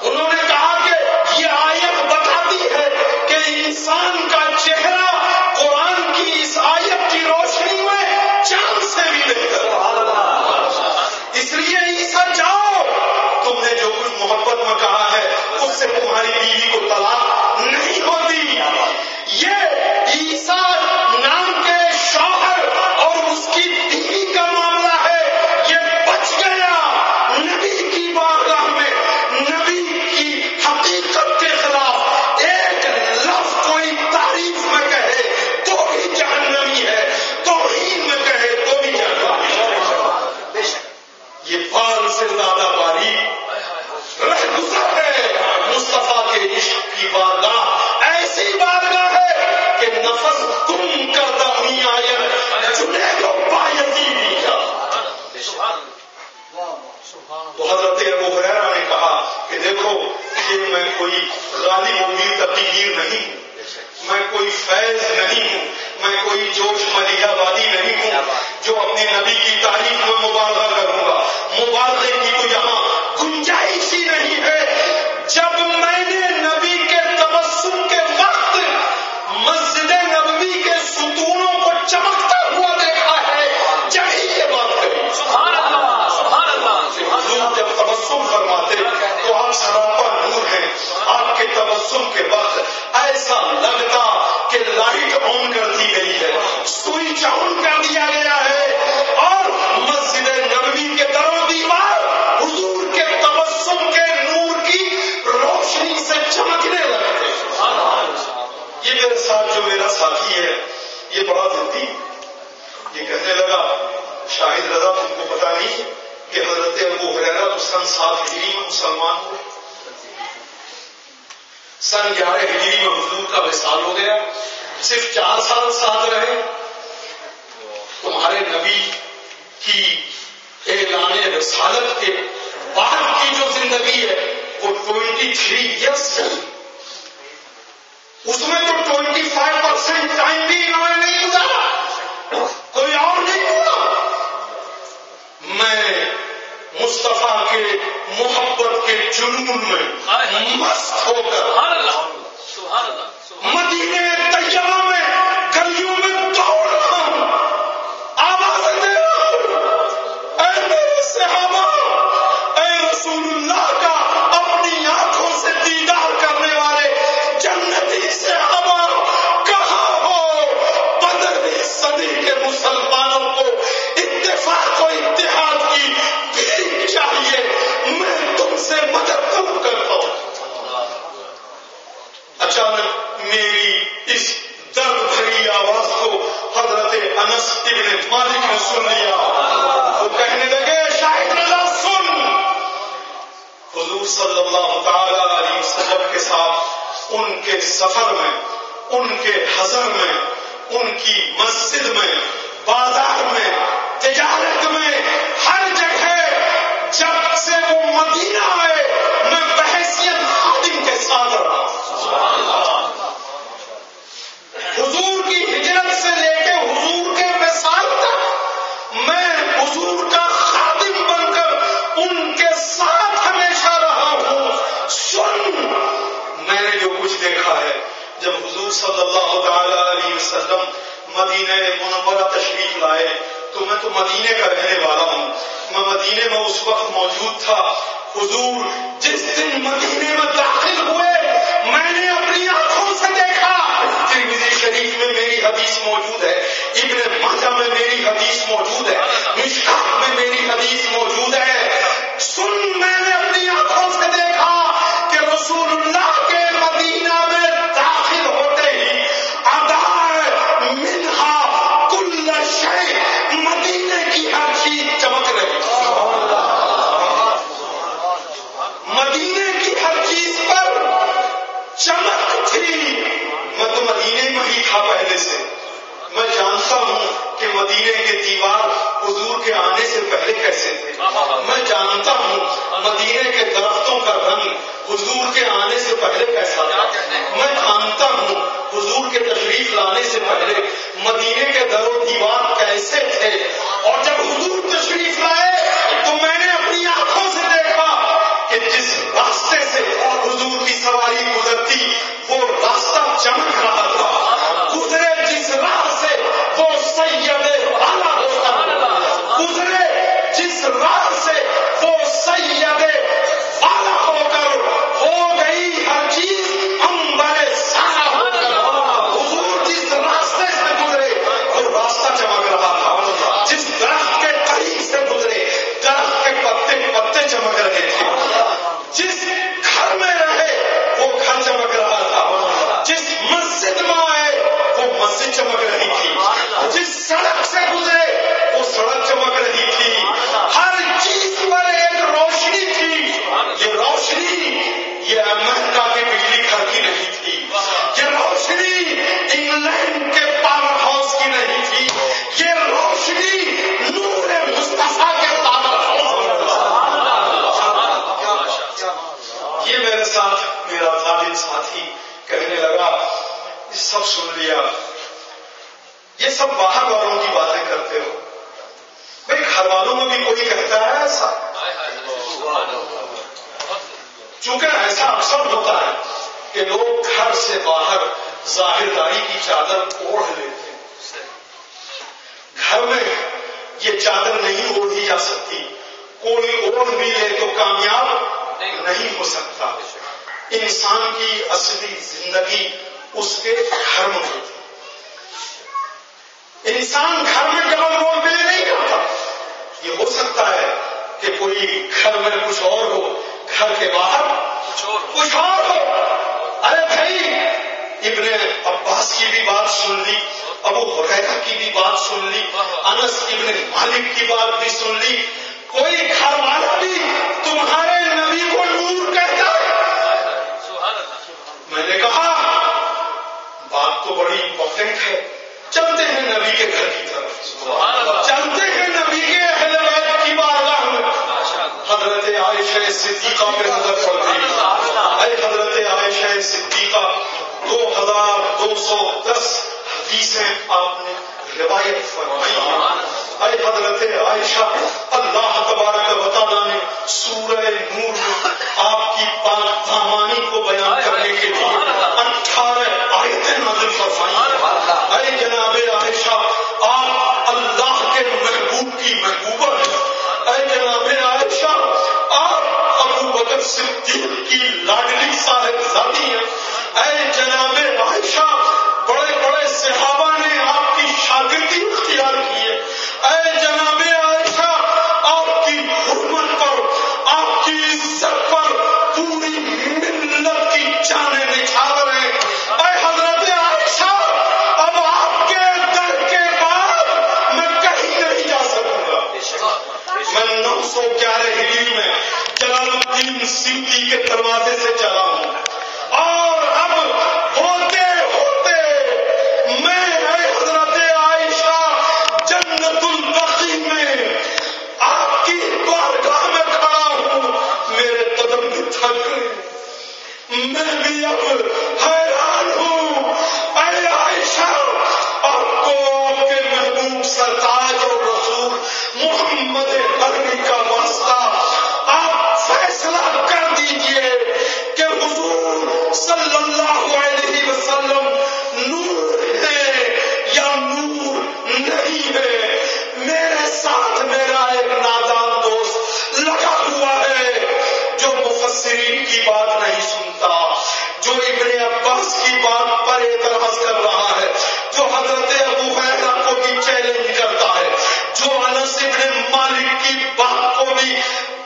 انہوں نے کہا کہ یہ آیت بتاتی ہے کہ انسان کا چہرہ قرآن کی اس آیت کی روشنی میں چاند سے بھی بہتر۔ اس لیے عیسیٰ جاؤ، تم نے جو کچھ محبت میں کہا ہے اس سے تمہاری بیوی کو طلاق نہیں ہوتی۔ یہ عیسیٰ نام کے شوہر اور اس کی بیوی کا معاملہ ہے، یہ بچ گیا نبی کی بارگاہ میں، نبی کی حقیقت کے خلاف ایک لفظ کوئی تعریف میں کہے تو بھی جہنمی ہے، توہین میں کہے تو بھی جہنمی ہے۔ یہ بال سے زیادہ باریک رہ گزر ہے مصطفیٰ کے عشق کی بارگاہ، ایسی بارگاہ ہے کہ نفس گم کردہ ہوئی آیت جنید و بایزیدی کا۔ تو حضرت ابو ہریرہ نے کہا کہ دیکھو یہ میں کوئی غالب و میر تقیر نہیں ہوں، میں کوئی فیض نہیں ہوں، میں کوئی جوش ملیحہ وادی نہیں ہوں جو اپنے نبی کی تعریف میں مبالغہ کروں گا، مبالغے کی تو یہاں گنجائش ہی نہیں ہے۔ جب میں نے نبی کے تبسم کے وقت مسجد نبوی کے ستونوں کو چمکتا ہوا دیکھا ہے، جب ہی یہ بات کہی۔ سبحان اللہ، سبحان اللہ۔ حضور جب تبسم فرماتے تو آپ سراپا نور ہیں، آپ کے تبسم کے وقت ایسا لگتا کہ لائٹ آن کر دی گئی ہے، سوئچ آن کر دیا گیا ہے، اور مسجد نبوی کے در و دیوار حضور کے تبسم کے نور کی روشنی سے چمکنے لگتے۔ یہ میرے ساتھ جو میرا ساتھی ہے یہ بڑا ضدی، یہ کہنے لگا شاہد رضا تم کو پتا نہیں کہ حضرت ابو ہریرہ تو سن 7 ہجری میں مسلمان ہوئے، سن 11 ہجری میں حضور کا وصال ہو گیا، صرف 4 سال ساتھ رہے۔ تمہارے نبی کی اعلان رسالت کے بعد کی جو زندگی ہے وہ 23 ایئرس ہے، اس میں تو 25% ٹائم بھی انہوں نے نہیں گزارا، کوئی اور نہیں ہوا۔ میں مصطفیٰ کے محبت کے جنون میں مست ہو کر مدینے طیبہ میں گلیوں میں دوڑ رہا ہوں، آوازیں دے رہا ہوں، اے میرے صحابہ، اے رسول اللہ کا اپنی آنکھوں سے دیدار کرنے والے جنتی صحابہ کہاں ہو؟ 15ویں صدی کے مسلمانوں کو اتفاق و اتحاد کی بھیک چاہیے، میں تم سے مدد کرتا ہوں۔ حضور صلی اللہ تعالی علیہ وسلم کے ساتھ ان کے سفر میں، ان کے حضر میں، ان کی مسجد میں، بازار میں، تجارت میں، ہر جگہ جب سے وہ مدینہ آئے میں بحیثیت خادم کے ساتھ رہا۔ حضور کی ہجرت سے لے کے حضور کے وصال تک میں حضور کا خادم بن کر ان کے ساتھ ہمیشہ رہا ہوں۔ سن، میں نے جو کچھ دیکھا ہے جب حضور صلی اللہ تعالی علیہ وسلم مدینہ منورہ تشریف لائے تو میں تو مدینے کا رہنے والا ہوں، میں مدینے میں اس وقت موجود تھا۔ حضور جس دن مدینے میں داخل ہوئے میں نے اپنی آنکھوں سے دیکھا۔ ترمذی شریف میں میری حدیث موجود ہے، ابن ماجہ میں میری حدیث موجود ہے، مشکات میں میری حدیث موجود ہے۔ سن، میں نے اپنی آنکھوں سے دیکھا کہ رسول اللہ کے مدینہ میں داخل ہوتے ہی ادا منہا کل شیء، مدینے کی ہر چیز چمک رہی، مدینے کی ہر چیز پر چمک تھی۔ میں تو مدینے میں ہی تھا پہلے سے، میں جانتا ہوں کہ مدینے کے دیوار حضور کے آنے سے پہلے کیسے تھے، میں جانتا ہوں مدینے کے درختوں کا رنگ حضور کے آنے سے پہلے کیسا تھا، میں جانتا ہوں حضور کے تشریف لانے سے پہلے مدینے کے در و دیوار کیسے تھے۔ اور جب حضور تشریف لائے تو میں نے اپنی آنکھوں سے دیکھا کہ جس راستے سے حضور کی سواری گزرتی وہ راستہ چمک رہا تھا، گزرے جس راہ سے وہ سید اعلیٰ ہوتا، گزرے جس راہ سے وہ سید اعلیٰ ہو کر ہو گئی ہر چیز انبر سارا ہو کر۔ حضور جس راستے سے گزرے وہ راستہ چمک رہا تھا، جس درخت کے قریب سے گزرے درخت کے پتے پتے چمک رہے تھے، جس گھر میں رہے وہ گھر چمک رہا تھا، جس مسجد میں آئے وہ مسجد چمک رہی تھی، جس سڑک سے گزرے وہ سڑک چمک رہی تھی، ہر چیز پر ایک روشنی تھی۔ یہ روشنی یہ امریکہ کے بجلی گھر کی نہیں تھی، یہ روشنی انگلینڈ کے پاور ہاؤس کی نہیں تھی، یہ روشنی نور مصطفیٰ کے پاور ہاؤس کی۔ یہ میرے ساتھ میرا طالب ساتھی کہنے لگا یہ سب سن لیا، یہ سب باہر والوں کی باتیں کرتے ہو، بھائی گھر والوں میں بھی کوئی کہتا ہے ایسا؟ چونکہ ایسا اکثر ہوتا ہے کہ لوگ گھر سے باہر ظاہرداری کی چادر اوڑھ لیتے ہیں، گھر میں یہ چادر نہیں اوڑھی جا سکتی، کوئی اوڑھ بھی لے تو کامیاب نہیں ہو سکتا۔ انسان کی اصلی زندگی اس کے گھر میں ہوتی، انسان گھر میں ڈبل رول پلے نہیں کرتا۔ یہ ہو سکتا ہے کہ کوئی گھر میں کچھ اور ہو، گھر کے باہر کچھ اور ہو۔ ارے بھائی، ابن عباس کی بھی بات سن لی، ابو ہریرہ کی بھی بات سن لی، انس ابن مالک کی بات بھی سن لی، کوئی گھر والا بھی تمہارے نبی کو نور کہتا ہے؟ میں نے کہا بات تو بڑی امپورٹنٹ ہے، چلتے ہیں نبی کے گھر کی طرف، چلتے ہیں نبی کے اہل بیت کی بارگاہ میں۔ حضرت عائشہ صدیقہ پہ نظر پڑتی ہے، اے حضرت عائشہ صدیقہ 2210 حدیثیں آپ نے روایت فرمائی ہیں۔ اے حضرت عائشہ، اللہ تبارک و تعالیٰ نے سورہ نور میں آپ کی پاک دامانی کو بیان کرنے کے لیے 18 آیتیں نازل فرمائی۔ اے جناب عائشہ، آپ اللہ کے محبوب کی محبوبہ ہیں۔ اے جناب عائشہ، آپ ابو بکر صدیق کی لاڈلی صاحبزادی ہیں۔ اے جناب عائشہ، بڑے بڑے صحابہ نے آپ کی شاگردی اختیار کی ہے۔ اے جناب عائشہ، آپ کی حرمت پر، آپ کی عزت عظیم سیٹی کے دروازے سے چلا ہوں، اور اب ہوتے ہوتے میں حضرت عائشہ جنت البقیع میں آپ کی بارگاہ میں کھڑا ہوں، میرے قدم بھی تھک گئے، میں بھی اب حیران ہوں۔ اے عائشہ، آپ کو آپ کے محبوب سرتاج اور رسول محمد عربی کا واسطہ، آپ فیصلہ کر دیجئے کہ حضور صلی اللہ علیہ وسلم نور ہے یا نور نہیں ہے۔ میرے ساتھ میرا ایک نادان دوست لگا ہوا ہے جو مفسرین کی بات نہیں سنتا، جو ابن عباس کی بات پر اعتراض کر رہا ہے، جو حضرت ابو ہریرہ کو بھی چیلنج کرتا ہے، جو انس ابن مالک کی بات کو بھی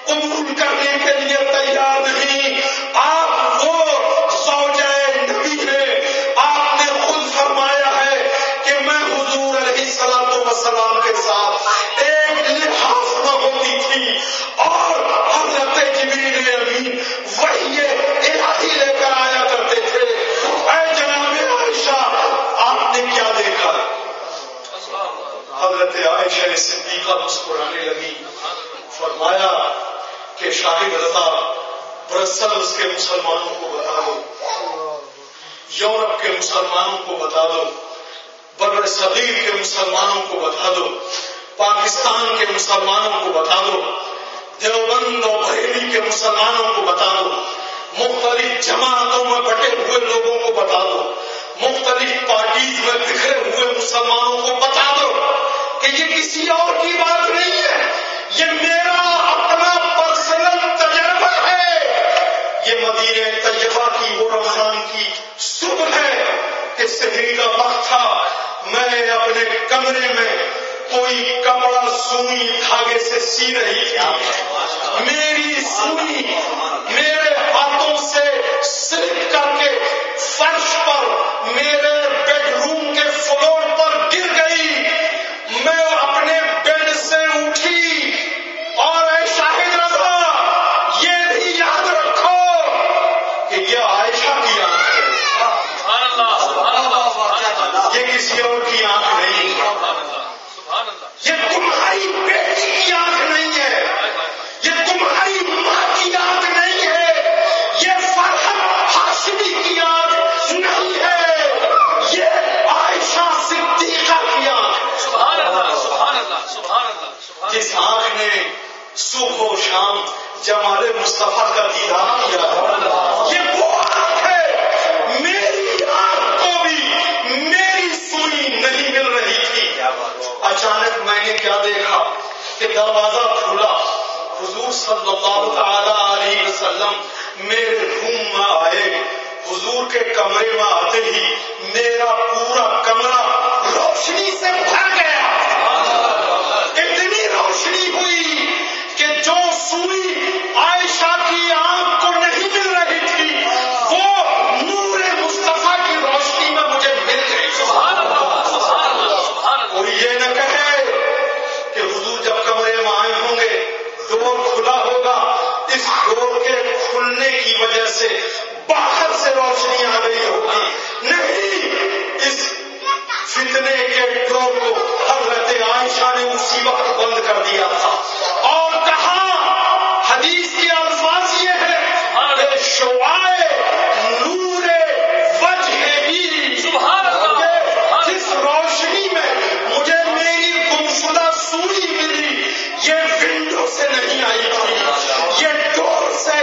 قبول کرنے کے لیے تیار نہیں۔ آپ وہ زوجہ نبی ہیں، آپ نے خود فرمایا ہے کہ میں حضور علیہ الصلوۃ والسلام کے ساتھ ایک لحاظ نہ ہوتی تھی، اور حضرت جبریل امین وحی الہی لے کر آیا کرتے تھے۔ اے جناب عائشہ، آپ نے کیا دیکھا؟ حضرت عائشہ صدیقہ مسکرانے لگی، فرمایا کہ شاہد رضا، برسلز کے مسلمانوں کو بتا دو، یورپ کے مسلمانوں کو بتا دو، بر صغیر کے مسلمانوں کو بتا دو، پاکستان کے مسلمانوں کو بتا دو، دیوبند اور بریلی کے مسلمانوں کو بتا دو، مختلف جماعتوں میں بٹے ہوئے لوگوں کو بتا دو، مختلف پارٹیز میں بکھرے ہوئے مسلمانوں کو بتا دو کہ یہ کسی اور کی بات نہیں ہے، یہ میرا اپنا پرسنل تجربہ ہے۔ یہ مدینہ طیبہ کی وہ رمضان کی صبح ہے کہ سحری کا وقت تھا، میں اپنے کمرے میں کوئی کپڑا سوئی دھاگے سے سی رہی تھی، میری سوئی میرے ہاتھوں سے سلپ کر کے فرش پر میرے بیڈ روم کے فلور پر گر گئی۔ میں اپنے بیڈ سے اٹھی، اور اے شاہد رضا، یہ بھی یاد رکھو کہ یہ عائشہ کی آنکھ ہے، یہ کسی اور کی آنکھ نہیں ہے، یہ تمہاری بیٹی کی آنکھ نہیں ہے، یہ تمہاری ماں کی آنکھ نہیں ہے، یہ فرحت ہاشمی کی آنکھ نہیں ہے، یہ عائشہ صدیقہ کی آنکھ۔ جس آنکھ نے صبح و شام جمال مصطفیٰ کا دیدار کیا، یہ وہ آنکھ ہے۔ میری آنکھ کو بھی میری سوئی نہیں مل رہی تھی۔ اچانک میں نے کیا دیکھا کہ دروازہ کھلا، حضور صلی اللہ تعالی علیہ وسلم میرے روم میں آئے۔ حضور کے کمرے میں آتے ہی میرا پورا کمرہ روشنی سے بھر گیا، اتنی روشنی ہوئی کہ جو سوئی عائشہ کی آنکھ کو نہیں مل رہی تھی، وہ نور مصطفیٰ کی روشنی میں مجھے مل گئی۔ اور یہ نہ کہے کہ حضور جب کمرے میں آئے ہوں گے ڈور کھلا ہوگا، اس ڈور کے کھلنے کی وجہ سے باہر سے روشنی آ گئی ہوگی، نہیں، اس فتنے کے ڈور کو حضرت عائشہ نے اسی وقت بند کر دیا تھا، اور کہا، حدیث کے الفاظ یہ ہے کہ شعائے نور وجہ ہی، جس روشنی میں مجھے میری گمشدہ سوئی ملی، یہ ونڈو سے نہیں آئی تھی، یہ ڈور سے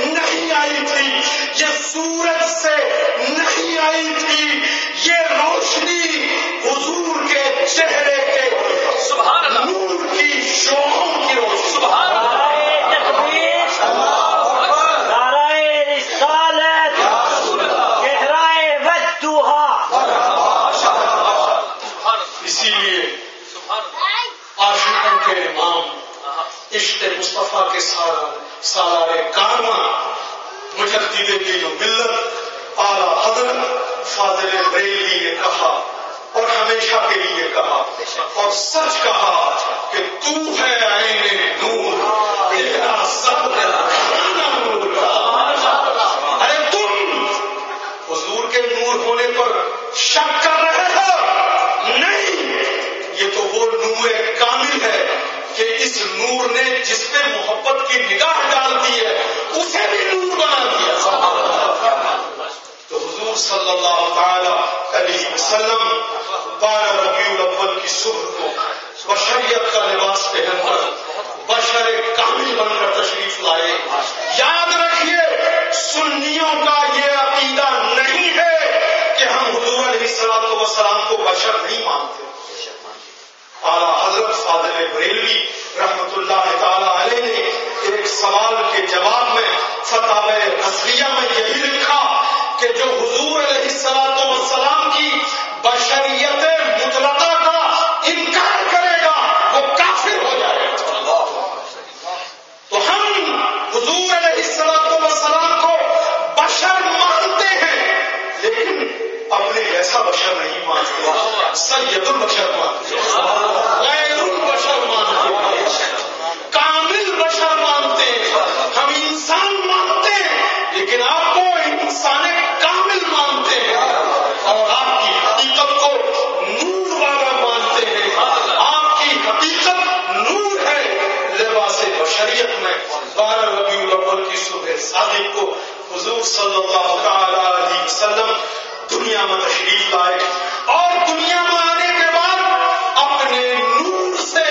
نہیں آئی تھی، یہ سورج سے نہیں آئی تھی، یہ روشنی حضور کے چہرے کے نور کی شعاعوں کی روشنی۔ اسی لیے عاشقوں کے امام، عشق مصطفیٰ کے سالار کارواں، مجدد کی جو ملت، اعلیٰ حضرت فاضل بریلوی نے کہا، اور ہمیشہ کے لیے کہا اور سچ کہا کہ تو ہے عین نور، تیرا سب وسلم 12 ربیع الاول کی صبح کو بشریت کا لباس پہن کر بشر کامل بن کر تشریف لائے. یاد رکھیے سنیوں کا یہ عقیدہ نہیں ہے کہ ہم حضور علیہ الصلوۃ والسلام کو بشر نہیں مانتے. اعلیٰ حضرت فاضل بریلوی رحمت اللہ تعالی علیہ نے ایک سوال کے جواب میں فتاوی رضویہ میں یہی لکھا کہ جو حضور علیہ الصلوۃ والسلام کی بشریت مطلقہ کا انکار کرے گا وہ کافر ہو جائے گا. تو ہم حضور علیہ الصلوۃ والسلام کو بشر مانتے ہیں لیکن اپنے جیسا بشر نہیں مانتے. سید البشر مانتے ہیں, غیر البشر مانتے ہیں, کامل بشر مانتے ہیں. ہم انسان مانتے ہیں لیکن آپ کو انسان کامل مانتے ہیں اور آپ کی حقیقت کو نور والا مانتے ہیں. آپ کی حقیقت نور ہے. لباس بشریت میں 12 ربیع الاول کی صبح صادق کو حضور صلی اللہ تعالی علیہ وسلم دنیا میں تشریف لائے اور دنیا میں آنے کے بعد اپنے نور سے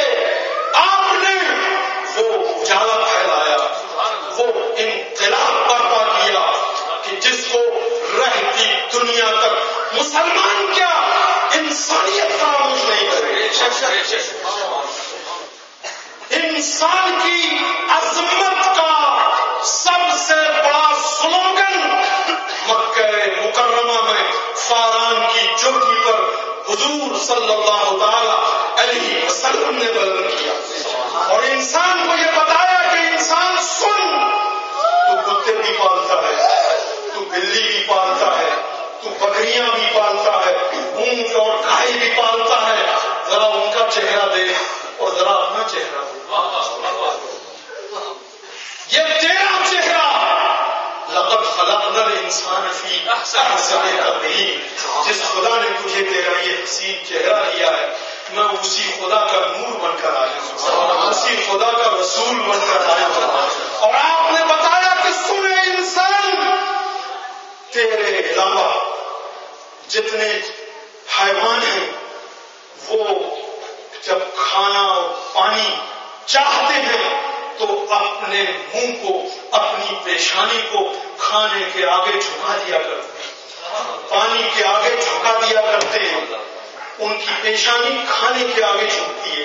آپ نے وہ اجالا پھیلایا, وہ انقلاب برپا کیا کہ جس کو رہتی دنیا تک مسلمان کیا انسانیت فراموش نہیں کرے. انسان کی عظمت کا سب سے بڑا سلوگن مکہ مکرمہ میں فاران کی چوٹی پر حضور صلی اللہ تعالی علیہ وسلم نے بلند کیا اور انسان کو یہ بتایا کہ انسان سن, تو کتے بھی پالتا ہے, تو بلی بھی پالتا ہے, تو بکریاں بھی پالتا ہے, اونٹ اور گائے بھی پالتا ہے. ذرا ان کا چہرہ دے اور ذرا اپنا چہرہ دے. یہ تیرا چہرہ لقد خلقنا الانسان فی احسن تقویم. جس خدا نے تجھے تیرا یہ حسین چہرہ دیا ہے میں اسی خدا کا نور بن کر آیا ہوں, اسی خدا کا رسول بن کر آیا ہوں. اور آپ نے بتایا کہ سنے انسان تیرے علاوہ جتنے حیوان ہیں وہ جب کھانا اور پانی چاہتے ہیں تو اپنے منہ کو اپنی پیشانی کو کھانے کے آگے جھکا دیا کرتے ہیں, پانی کے آگے جھکا دیا کرتے ہیں. ان کی پیشانی کھانے کے آگے جھکتی ہے,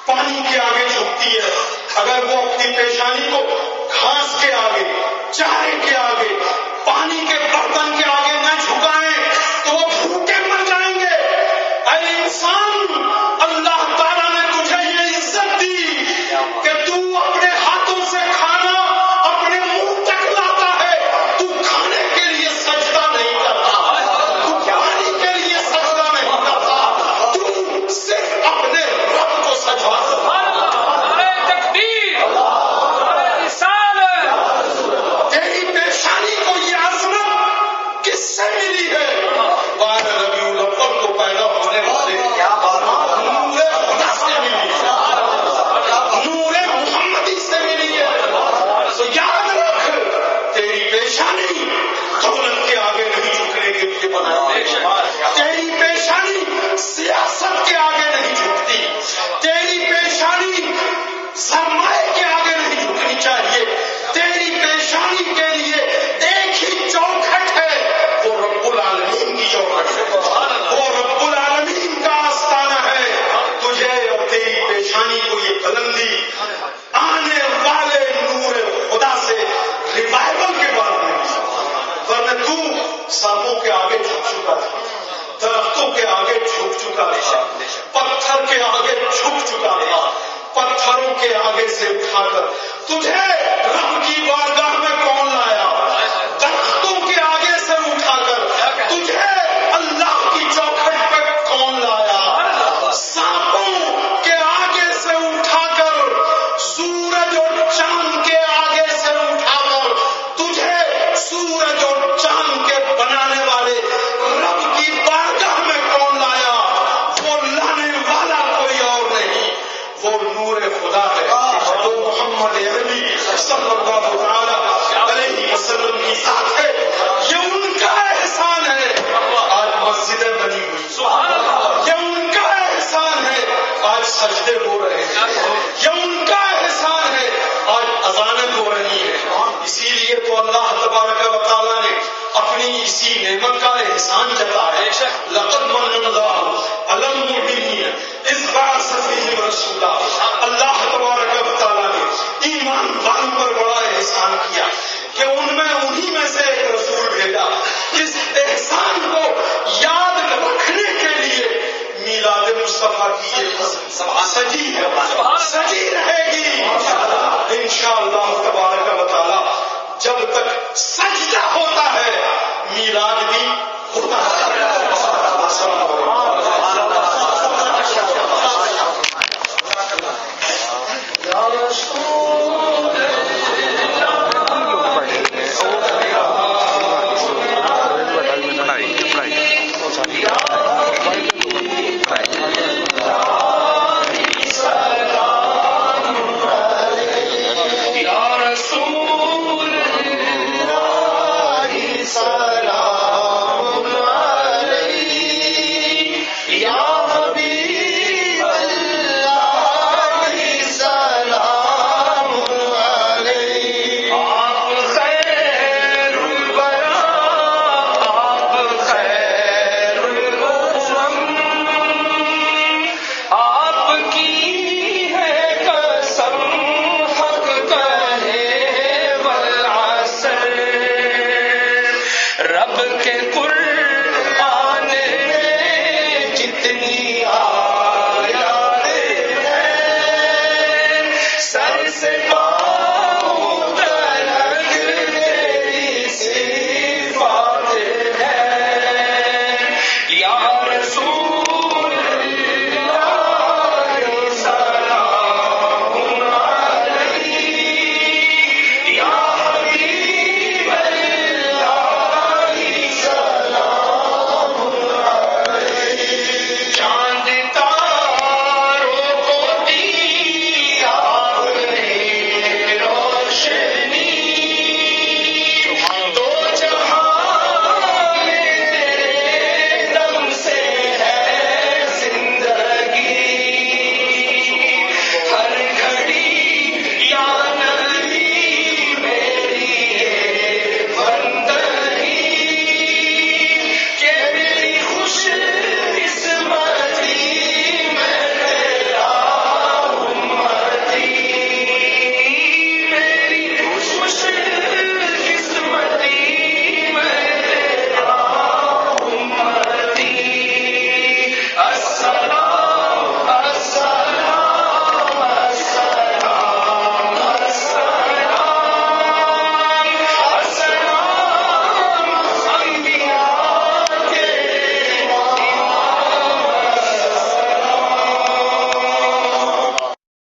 پانی کے آگے جھکتی ہے. اگر وہ اپنی پیشانی کو گھاس کے آگے, چارے کے آگے, پانی کے برتن کے آگے نہ جھکائیں تو وہ بھوکے مر جائیں گے. اے انسان, اللہ تعالیٰ نے تجھے یہ عزت دی کہ تو اپنے ہاتھوں سے کھانا اپنے منہ تک لاتا ہے. تو کھانے کے لیے سجدہ نہیں کرتا, تو پانی کے لیے سجدہ نہیں کرتا, تو صرف اپنے رب کو سجدہ. تیری پیشانی کو یہ عظمت کس سے ملی ہے؟ 12 ربیع الاول کو پیدا ہونے والے نور خدا سے ملی ہے, نور محمدی سے ملی ہے. تو یاد رکھ, تیری پیشانی دولت کے آگے نہیں جھکنے کے لیے بنائی ہے. تیری پیشانی سیاست کے آگے نہیں جھکتی, تیری پیشانی سرمایہ کے آگے نہیں جھکنی چاہیے. تیری پیشانی کے لیے ایک ہی چوکھٹ ہے, وہ رب العالمین کی چوکھٹ ہے, وہ رب العالمین کا آستانہ ہے. تجھے اور تیری پیشانی کو یہ بلندی آنے والے نور خدا سے ریوائول کے بعد میں ملی, ورنہ تو سانپوں کے آگے جھک چکا تھا, درختوں کے آگے جھک چکا تھا, پتھر کے آگے جھک چکا تھا. پتھروں کے آگے سے اٹھا کر تجھے رب کی بارگاہ میں کون لایا؟ درختوں کے آگے سے اٹھا کر تجھے اللہ کی چوکھٹ پہ کون لایا؟ سانپوں کے آگے سے اٹھا کر, سورج اور چاند کے آگے سے اٹھا کر تجھے سورج اور چاند کے بنانے والے رب کی بارگاہ میں کون لایا؟ وہ لانے والا کوئی اور نہیں, وہ نور خدا ہے. تو محمد عربی صلی اللہ تعالی اللہ تبارک و تعالیٰ نے اپنی اسی نعمت کا احسان جتا ہے. لقد من اللہ علی المؤمنین اذ بعث فیہم رسولا. اللہ تبارک و تعالیٰ نے ایمان والوں پر بڑا احسان کیا کہ ان میں انہی میں سے ایک رسول بھیجا. اس احسان کو یاد رکھنے کے لیے میلاد مصطفیٰ کی یہ سجی ہے، سجی رہے گی انشاءاللہ تبارک و تعالیٰ. جب تک سجدہ ہوتا ہے میلاد بھی ہوتا